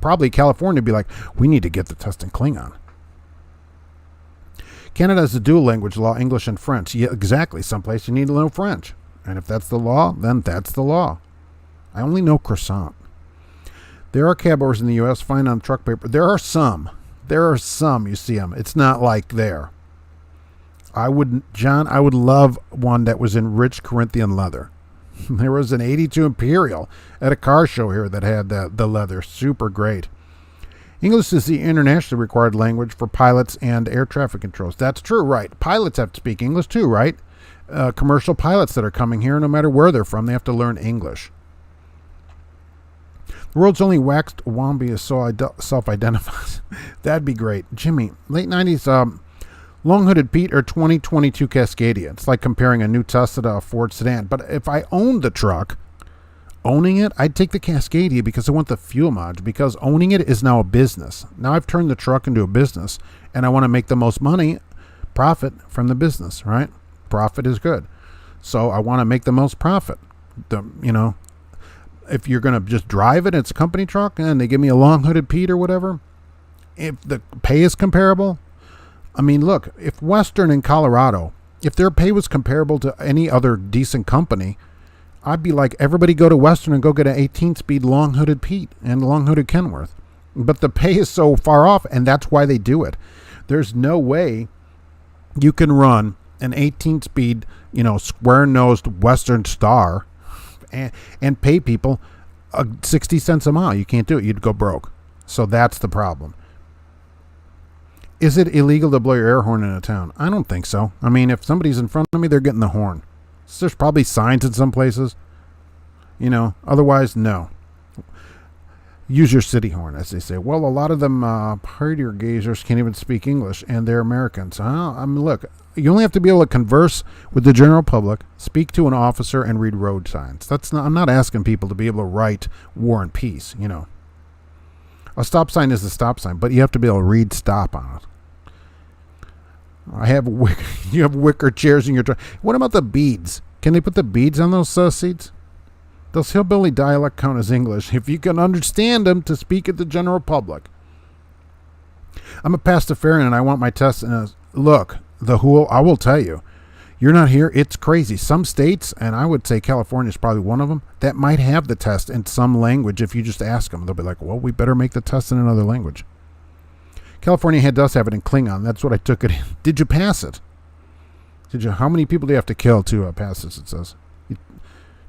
probably California would be like, we need to get the test in Klingon. Canada has a dual language law, English and French. Yeah, exactly. Someplace you need to know French. And if that's the law, then that's the law. I only know croissant. There are cab owners in the U.S. fine on truck paper. There are some. You see them. It's not like there. I would love one that was in rich Corinthian leather. There was an 82 Imperial at a car show here that had the leather. Super great. English is the internationally required language for pilots and air traffic controls. That's true, right? Pilots have to speak English too, right? Commercial pilots that are coming here, no matter where they're from, they have to learn English. The world's only waxed Wambi is so self-identifies. That'd be great. Jimmy, late 90s long-hooded Pete or 2022 Cascadia. It's like comparing a new Tesla to a Ford sedan. But if I owned the truck, owning it, I'd take the Cascadia because I want the fuel mileage, because owning it is now a business. Now I've turned the truck into a business, and I want to make the most profit from the business, right? Profit is good. So I want to make the most profit. If you're going to just drive it, it's a company truck, and they give me a long-hooded Pete or whatever, if the pay is comparable, look, if Western in Colorado, if their pay was comparable to any other decent company, I'd be like, everybody go to Western and go get an 18-speed long-hooded Pete and long-hooded Kenworth. But the pay is so far off, and that's why they do it. There's no way you can run an 18-speed, square-nosed Western Star and pay people 60 cents a mile. You can't do it. You'd go broke. So that's the problem. Is it illegal to blow your air horn in a town? I don't think so. If somebody's in front of me, they're getting the horn. There's probably signs in some places. Otherwise, no. Use your city horn, as they say. Well, a lot of them partier gazers can't even speak English, and they're Americans. Look, you only have to be able to converse with the general public, speak to an officer, and read road signs. I'm not asking people to be able to write War and Peace, A stop sign is a stop sign, but you have to be able to read stop on it. You have wicker chairs in your truck. What about the beads? Can they put the beads on those seats? Does hillbilly dialect count as English if you can understand them to speak at the general public? I'm a pastafarian and I want my test. Look, I will tell you, you're not here. It's crazy. Some states, and I would say California is probably one of them, that might have the test in some language. If you just ask them, they'll be like, well, we better make the test in another language. California does have it in Klingon. That's what I took it in. Did you pass it? How many people do you have to kill to pass this, it says?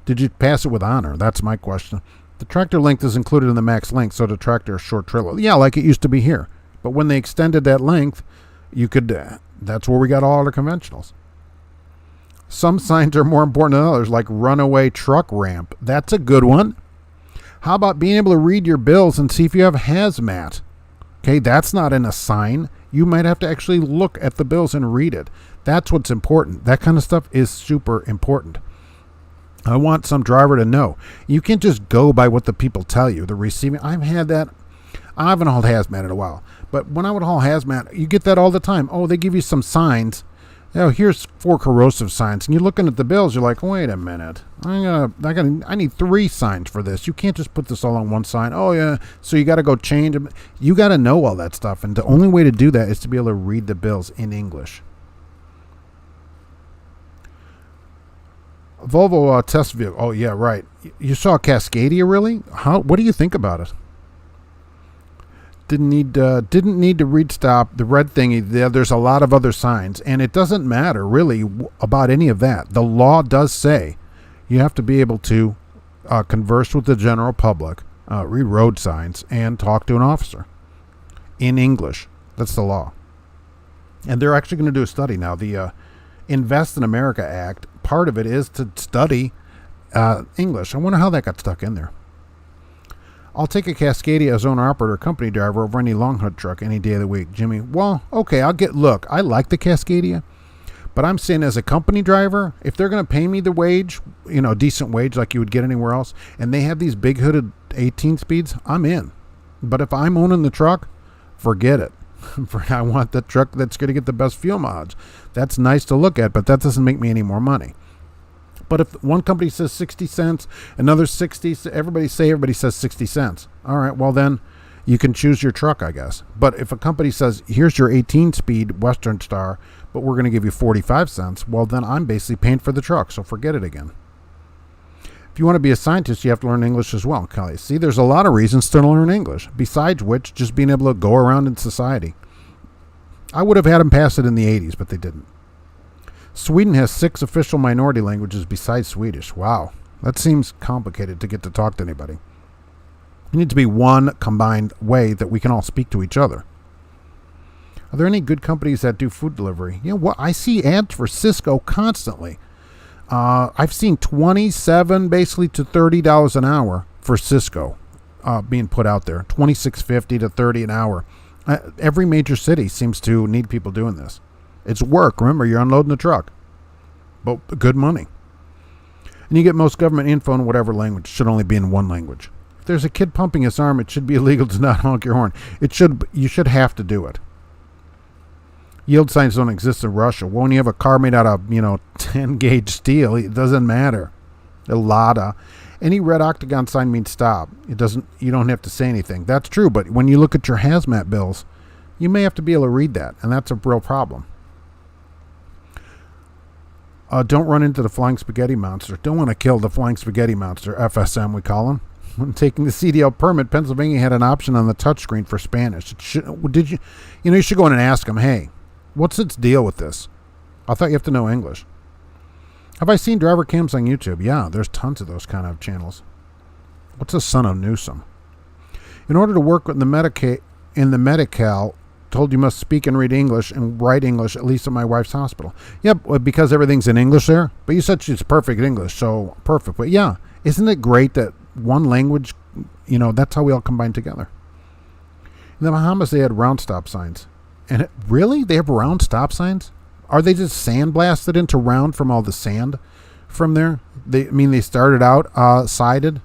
Did you pass it with honor? That's my question. The tractor length is included in the max length, so the tractor is short trailer. Yeah, like it used to be here. But when they extended that length, you could, that's where we got all the conventionals. Some signs are more important than others, like runaway truck ramp. That's a good one. How about being able to read your bills and see if you have hazmat? Okay, that's not in a sign. You might have to actually look at the bills and read it. That's what's important. That kind of stuff is super important. I want some driver to know. You can't just go by what the people tell you. The receiving, I've had that. I haven't hauled hazmat in a while. But when I would haul hazmat, you get that all the time. Oh, they give you some signs. Here's 4 corrosive signs. And you're looking at the bills. You're like, wait a minute. I need 3 signs for this. You can't just put this all on one sign. Oh, yeah. So you got to go change them. You got to know all that stuff. And the only way to do that is to be able to read the bills in English. Volvo test vehicle. Oh, yeah, right. You saw Cascadia, really? What do you think about it? Didn't need to read stop, the red thingy. There's a lot of other signs, and it doesn't matter really about any of that. The law does say you have to be able to converse with the general public, read road signs, and talk to an officer in English. That's the law. And they're actually going to do a study now. The Invest in America Act, part of it is to study English. I wonder how that got stuck in there. I'll take a Cascadia as owner-operator company driver over any long hunt truck any day of the week. Jimmy, well, okay, look, I like the Cascadia, but I'm saying as a company driver, if they're going to pay me the wage, decent wage like you would get anywhere else, and they have these big hooded 18 speeds, I'm in. But if I'm owning the truck, forget it. I want the truck that's going to get the best fuel mileage. That's nice to look at, but that doesn't make me any more money. But if one company says 60 cents, another 60, everybody says 60 cents. All right, well then you can choose your truck, I guess. But if a company says, here's your 18-speed Western Star, but we're going to give you 45 cents, well then I'm basically paying for the truck, so forget it again. If you want to be a scientist, you have to learn English as well, Kelly. See, there's a lot of reasons to learn English, besides which just being able to go around in society. I would have had them pass it in the 80s, but they didn't. Sweden has 6 official minority languages besides Swedish. Wow, that seems complicated to get to talk to anybody. It needs to be one combined way that we can all speak to each other. Are there any good companies that do food delivery? I see ads for Cisco constantly. I've seen $27 basically to $30 an hour for Cisco being put out there. $26.50 to $30 an hour. Every major city seems to need people doing this. It's work. Remember, you're unloading the truck. But good money. And you get most government info in whatever language. It should only be in one language. If there's a kid pumping his arm, it should be illegal to not honk your horn. You should have to do it. Yield signs don't exist in Russia. Well, when you have a car made out of, 10-gauge steel, it doesn't matter. Alena. Any red octagon sign means stop. You don't have to say anything. That's true, but when you look at your hazmat bills, you may have to be able to read that, and that's a real problem. Don't run into the Flying Spaghetti Monster. Don't want to kill the Flying Spaghetti Monster, FSM we call him. When taking the CDL permit, Pennsylvania had an option on the touchscreen for Spanish. You should go in and ask him, hey, what's its deal with this? I thought you have to know English. Have I seen driver cams on YouTube? Yeah, there's tons of those kind of channels. What's the son of Newsom? In order to work in the Medi-Cal, told you must speak and read English and write English, at least at my wife's hospital. Yep, because everything's in English there. But you said she's perfect English, so perfect. But yeah, isn't it great that one language, that's how we all combine together. In the Bahamas, they had round stop signs. And really? They have round stop signs? Are they just sandblasted into round from all the sand from there? They started out sided?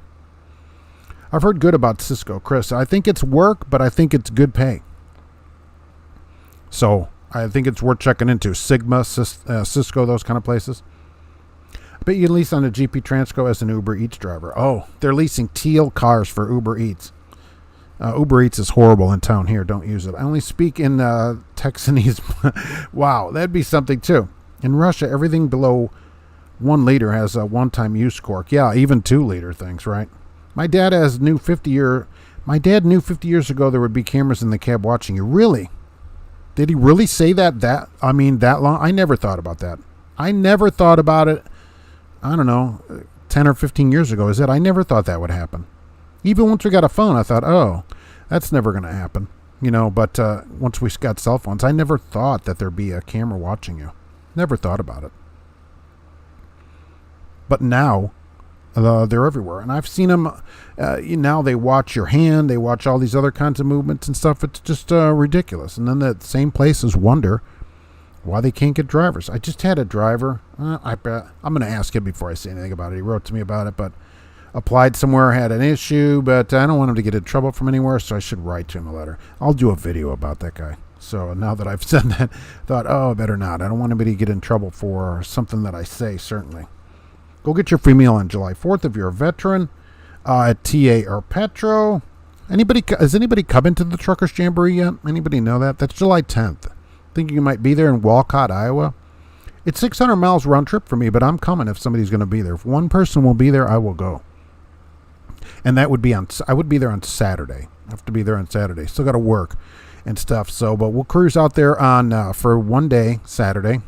I've heard good about Cisco, Chris. I think it's work, but I think it's good pay. So I think it's worth checking into. Sigma, Cisco, those kind of places. I bet you can lease on a GP Transco as an Uber Eats driver. Oh, they're leasing teal cars for Uber Eats. Uber Eats is horrible in town here. Don't use it. I only speak in Texanese. Wow, that'd be something too. In Russia, everything below 1 liter has a one-time use cork. Yeah, even 2 liter things, right? My dad knew 50 years ago there would be cameras in the cab watching you. Really? Did he really say that that long? I never thought about that. I never thought about it. I don't know, 10 or 15 years ago. I never thought that would happen. Even once we got a phone, I thought, oh, that's never going to happen. But once we got cell phones, I never thought that there'd be a camera watching you. Never thought about it. But now, they're everywhere. And I've seen them, now they watch your hand, they watch all these other kinds of movements and stuff. It's just ridiculous. And then the same places wonder why they can't get drivers. I just had a driver. I'm going to ask him before I say anything about it. He wrote to me about it, but applied somewhere, had an issue, but I don't want him to get in trouble from anywhere, so I should write to him a letter. I'll do a video about that guy. So now that I've said that, I thought, I better not. I don't want anybody to get in trouble for something that I say, certainly. Go get your free meal on July 4th if you're a veteran at TA or Petro. Has anybody come into the Truckers Jamboree yet? Anybody know that? That's July 10th. Thinking you might be there in Walcott, Iowa. It's 600 miles round trip for me, but I'm coming if somebody's going to be there. If one person will be there, I will go. And that would be I would be there on Saturday. I have to be there on Saturday. Still got to work and stuff. But we'll cruise out there for one day, Saturday.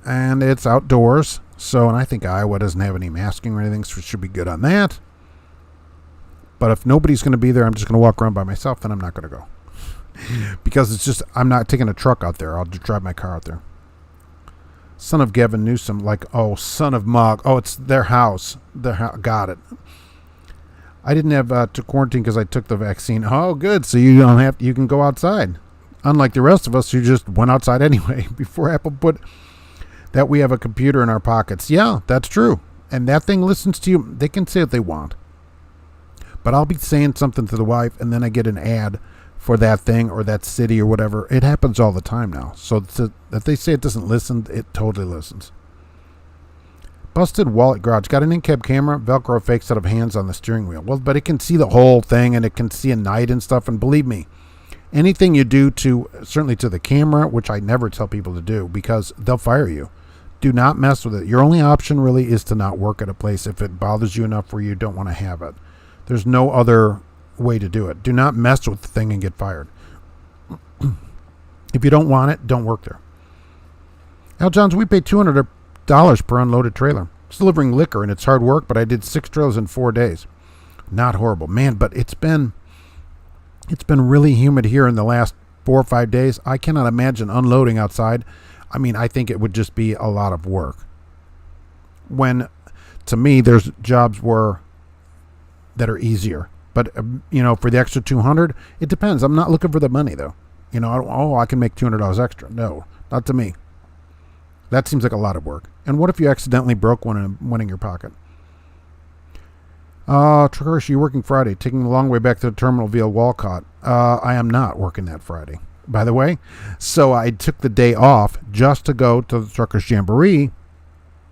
And it's outdoors. And I think Iowa doesn't have any masking or anything, so it should be good on that. But if nobody's going to be there, I'm just going to walk around by myself, then I'm not going to go. Because I'm not taking a truck out there. I'll just drive my car out there. Son of Gavin Newsom, son of Mog. Oh, it's their house. Got it. I didn't have to quarantine because I took the vaccine. Oh, good. So you don't have. You can go outside. Unlike the rest of us who just went outside anyway before Apple put that we have a computer in our pockets. Yeah, that's true. And that thing listens to you. They can say what they want. But I'll be saying something to the wife, and then I get an ad for that thing or that city or whatever. It happens all the time now. So if they say it doesn't listen, it totally listens. Busted wallet garage. Got an in-cab camera, Velcro fake set of hands on the steering wheel. Well, but it can see the whole thing, and it can see a night and stuff. And believe me, anything you do certainly to the camera, which I never tell people to do because they'll fire you. Do not mess with it. Your only option really is to not work at a place if it bothers you enough where you don't want to have it. There's no other way to do it. Do not mess with the thing and get fired. If you don't want it, don't work there. Al Johns, we pay $200 per unloaded trailer. It's delivering liquor and it's hard work, but I did 6 trailers in 4 days. Not horrible. Man, but it's been really humid here in the last 4 or 5 days. I cannot imagine unloading outside. I mean, I think it would just be a lot of work. When, to me, there's jobs that are easier. But, for the extra 200, it depends. I'm not looking for the money, though. I can make $200 extra. No, not to me. That seems like a lot of work. And what if you accidentally broke one in your pocket? Trish, you working Friday, taking the long way back to the terminal via Walcott. I am not working that Friday, by the way. So I took the day off just to go to the Truckers Jamboree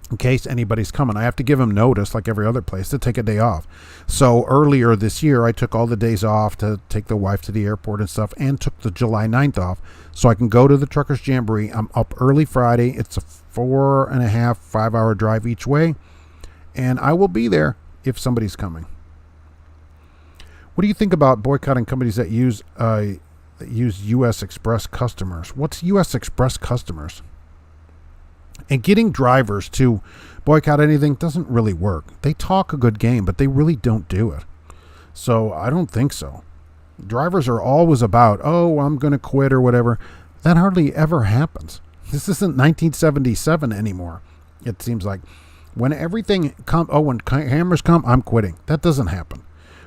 in case anybody's coming. I have to give them notice, like every other place, to take a day off. So earlier this year, I took all the days off to take the wife to the airport and stuff, and took the July 9th off so I can go to the Truckers Jamboree. I'm up early Friday. It's a 4.5, 5 hour drive each way, and I will be there if somebody's coming. What do you think about boycotting companies that use U.S. Express customers? What's U.S. Express customers? And getting drivers to boycott anything doesn't really work. They talk a good game, but they really don't do it. So I don't think so. Drivers are always about, I'm going to quit or whatever. That hardly ever happens. This isn't 1977 anymore, it seems like. When everything when cameras come, I'm quitting. That doesn't happen.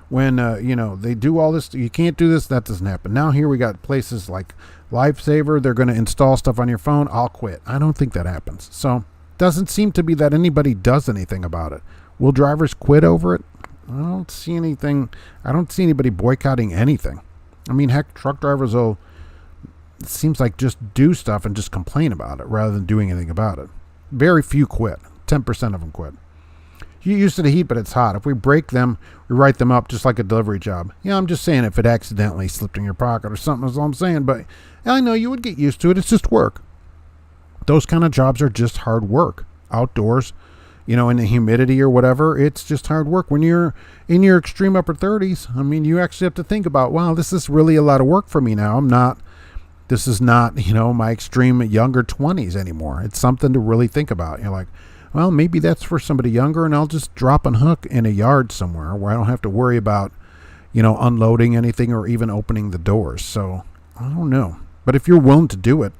When, they do all this, you can't do this, that doesn't happen. Now here we got places like Lifesaver, they're going to install stuff on your phone, I'll quit. I don't think that happens. So, doesn't seem to be that anybody does anything about it. Will drivers quit over it? I don't see anything. I don't see anybody boycotting anything. I mean, heck, truck drivers will, it seems like, just do stuff and just complain about it rather than doing anything about it. Very few quit. 10% of them quit. You're used to the heat, but it's hot. If we break them, we write them up just like a delivery job. Yeah, I'm just saying if it accidentally slipped in your pocket or something is all I'm saying. But I know you would get used to it. It's just work. Those kind of jobs are just hard work. Outdoors, in the humidity or whatever, it's just hard work. When you're in your extreme upper 30s, I mean, you actually have to think about, wow, this is really a lot of work for me now. This is not, my extreme younger 20s anymore. It's something to really think about. You're like, well, maybe that's for somebody younger, and I'll just drop and hook in a yard somewhere where I don't have to worry about, unloading anything or even opening the doors. So, I don't know. But if you're willing to do it,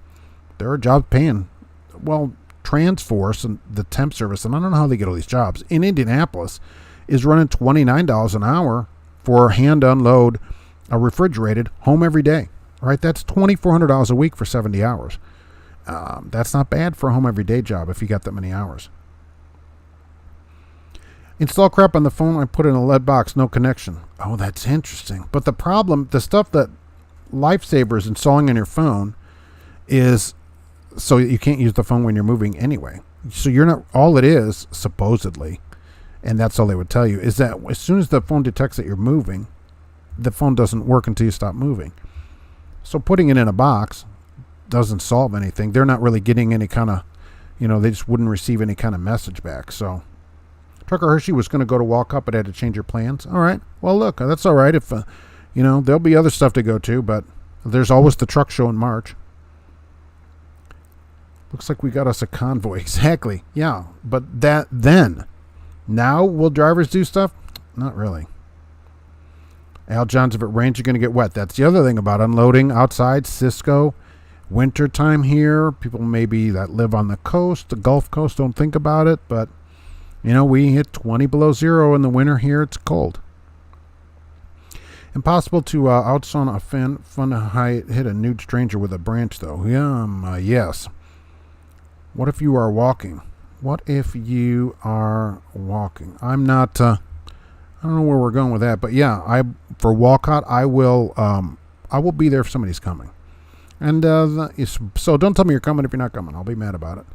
there are jobs paying. Well, Transforce and the temp service, and I don't know how they get all these jobs, in Indianapolis is running $29 an hour for hand unload a refrigerated home every day. Right? That's $2,400 a week for 70 hours. That's not bad for a home every day job if you got that many hours. Install crap on the phone, I put it in a lead box, no connection. Oh, that's interesting. But the problem, the stuff that Lifesaver is installing on your phone is so you can't use the phone when you're moving anyway. So you're not, all it is, supposedly, and that's all they would tell you, is that as soon as the phone detects that you're moving, the phone doesn't work until you stop moving. So putting it in a box doesn't solve anything. They're not really getting any kind of, they just wouldn't receive any kind of message back. So Trucker Hershey was going to go to Walcott, but had to change your plans. All right. Well, look, that's all right. If, there'll be other stuff to go to, but there's always the truck show in March. Looks like we got us a convoy. Exactly. Yeah. But now will drivers do stuff? Not really. Al Johns, if it rains, you're going to get wet. That's the other thing about unloading outside. Cisco, winter time here. People maybe that live on the coast, the Gulf Coast, don't think about it. But, we hit 20 below zero in the winter here. It's cold. Impossible to outsun a fin. Fun to hit a nude stranger with a branch, though. Yes. What if you are walking? What if you are walking? I'm not. I don't know where we're going with that, but yeah, for Walcott, I will be there if somebody's coming. And so don't tell me you're coming if you're not coming. I'll be mad about it.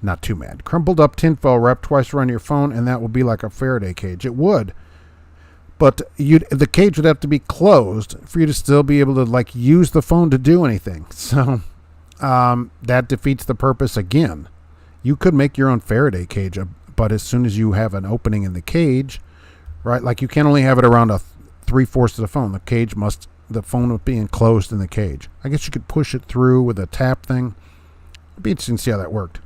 Not too mad. Crumpled up tinfoil wrap twice around your phone, and that would be like a Faraday cage. It would. But the cage would have to be closed for you to still be able to use the phone to do anything. So that defeats the purpose again. You could make your own Faraday cage, but as soon as you have an opening in the cage, right? You can't only have it around 3/4 of the phone. The phone would be enclosed in the cage. I guess you could push it through with a tap thing. It'd be interesting to see how that worked.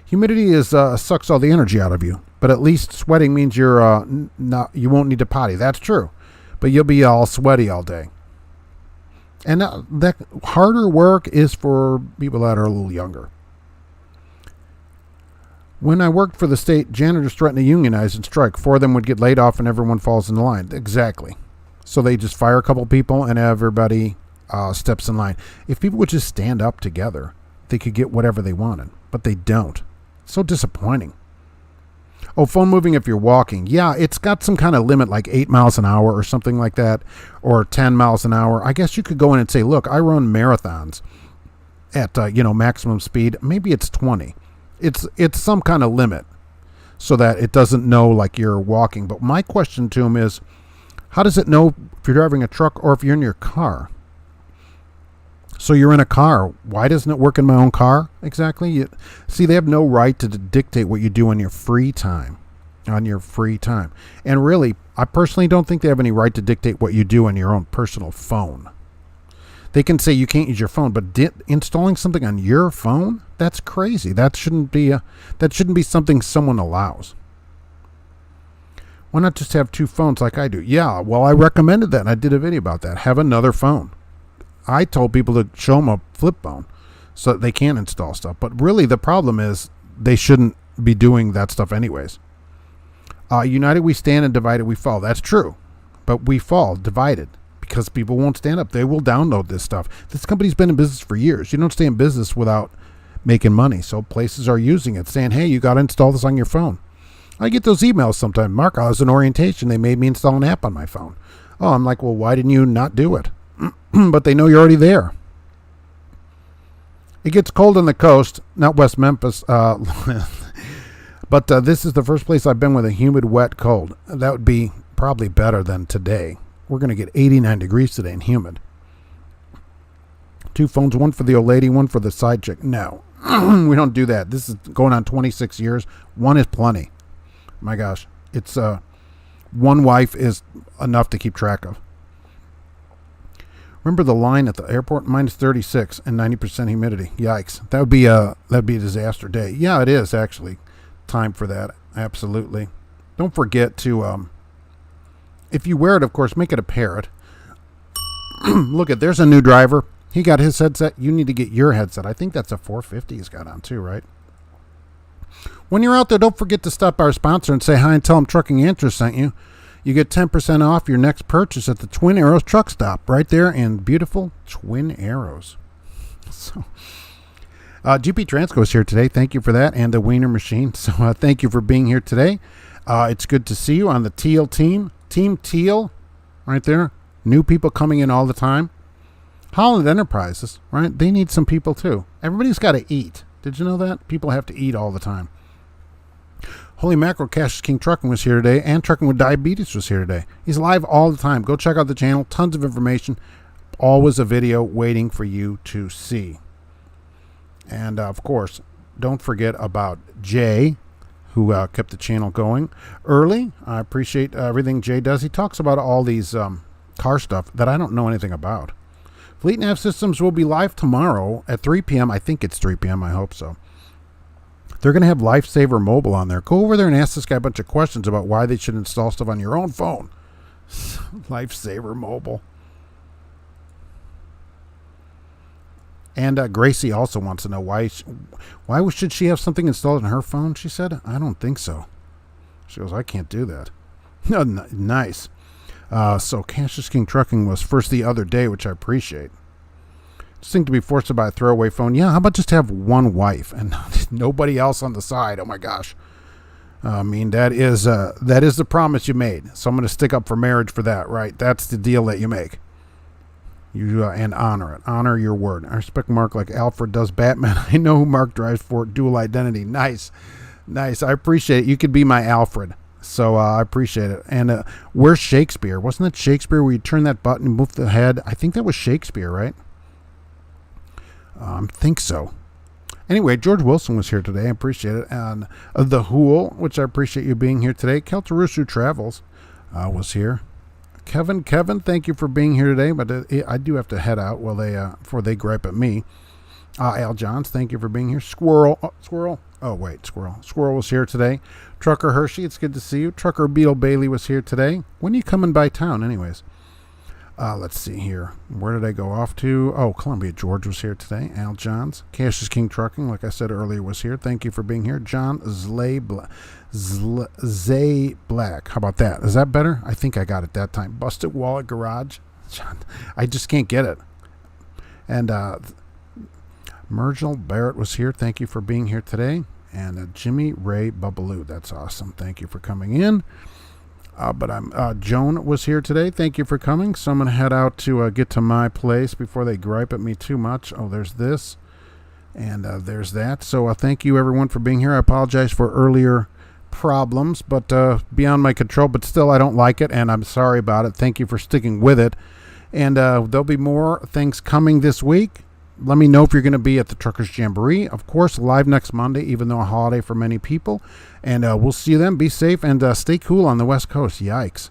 Humidity sucks all the energy out of you, but at least sweating means you won't need to potty. That's true, but you'll be all sweaty all day. And that harder work is for people that are a little younger. When I worked for the state, janitors threatened to unionize and strike. 4 of them would get laid off and everyone falls in the line. Exactly. So they just fire a couple people and everybody steps in line. If people would just stand up together, they could get whatever they wanted, but they don't. So disappointing. Oh, phone moving if you're walking. Yeah, it's got some kind of limit, like 8 miles an hour or something like that, or 10 miles an hour. I guess you could go in and say, look, I run marathons at maximum speed. Maybe it's 20. It's some kind of limit so that it doesn't know like you're walking. But my question to him is, how does it know if you're driving a truck or if you're in your car? So you're in a car. Why doesn't it work in my own car? Exactly. See, they have no right to dictate what you do on your free time. And really, I personally don't think they have any right to dictate what you do on your own personal phone. They can say you can't use your phone, but installing something on your phone? That's crazy. That shouldn't be something someone allows. Why not just have 2 phones like I do? Yeah, well, I recommended that, and I did a video about that. Have another phone. I told people to show them a flip phone so that they can install stuff. But really, the problem is they shouldn't be doing that stuff anyways. United we stand and divided we fall. That's true. But we fall divided because people won't stand up. They will download this stuff. This company's been in business for years. You don't stay in business without making money. So places are using it, saying, hey, you got to install this on your phone. I get those emails sometimes. Mark, I was in orientation. They made me install an app on my phone. Oh, I'm like, well, why didn't you not do it? But they know you're already there. It gets cold on the coast, not West Memphis, but this is the first place I've been with a humid, wet cold. That would be probably better than today. We're going to get 89 degrees today and humid. 2 phones, one for the old lady, one for the side chick. No, we don't do that. This is going on 26 years. One is plenty. My gosh, it's one wife is enough to keep track of. Remember the line at the airport, minus 36 and 90% humidity. Yikes. That'd be a disaster day. Yeah, it is actually time for that. Absolutely. Don't forget to, if you wear it, of course, make it a parrot. Look there's a new driver. He got his headset. You need to get your headset. I think that's a 450 he's got on too, right? When you're out there, don't forget to stop by our sponsor and say hi and tell them Trucking Answers sent you. You get 10% off your next purchase at the Twin Arrows truck stop right there in beautiful Twin Arrows. So, GP Transco is here today. Thank you for that, and the Weiner machine. So thank you for being here today. It's good to see you on the Teal team. Team Teal right there. New people coming in all the time. Holland Enterprises, right? They need some people too. Everybody's got to eat. Did you know that? People have to eat all the time. Holy Mackerel, Cash is King Trucking was here today, and Trucking with Diabetes was here today. He's live all the time. Go check out the channel. Tons of information. Always a video waiting for you to see. And, of course, don't forget about Jay, who kept the channel going early. I appreciate everything Jay does. He talks about all these car stuff that I don't know anything about. Fleet Nav Systems will be live tomorrow at 3 p.m. I think it's 3 p.m. I hope so. They're going to have Lifesaver Mobile on there. Go over there and ask this guy a bunch of questions about why they should install stuff on your own phone. Lifesaver Mobile. And Gracie also wants to know why should she have something installed on her phone, she said. I don't think so. She goes, I can't do that. Nice. So Cassius King Trucking was first the other day, which I appreciate. Just think to be forced to buy a throwaway phone. Yeah, how about just have one wife and nobody else on the side? Oh my gosh. I mean, that is the promise you made. So I'm going to stick up for marriage for that, right? That's the deal that you make. And honor it. Honor your word. I respect Mark like Alfred does Batman. I know who Mark drives for. Dual identity. Nice. I appreciate it. You could be my Alfred. So I appreciate it. And where's Shakespeare? Wasn't that Shakespeare where you turn that button and move the head? I think that was Shakespeare, right? I think so. Anyway, George Wilson was here today. I appreciate it. And The Hool, which I appreciate you being here today. Keltarusu Travels was here. Kevin, thank you for being here today, but I do have to head out before they gripe at me. Al Johns, thank you for being here. Squirrel. Squirrel was here today. Trucker Hershey, it's good to see you. Trucker Beetle Bailey was here today. When are you coming by town, anyways? Let's see here. Where did I go off to? Oh, Columbia George was here today. Al Johns. Cassius King Trucking, like I said earlier, was here. Thank you for being here. John Zay Black. How about that? Is that better? I think I got it that time. Busted Wallet Garage. John, I just can't get it. And Mergel Barrett was here. Thank you for being here today. And Jimmy Ray Bubbaloo. That's awesome. Thank you for coming in. Joan was here today. Thank you for coming. So I'm going to head out to get to my place before they gripe at me too much. Oh, there's this. And there's that. So thank you, everyone, for being here. I apologize for earlier problems, but beyond my control. But still, I don't like it, and I'm sorry about it. Thank you for sticking with it. And there'll be more things coming this week. Let me know if you're going to be at the Truckers Jamboree. Of course, live next Monday, even though a holiday for many people. And we'll see you then. Be safe and stay cool on the West Coast. Yikes.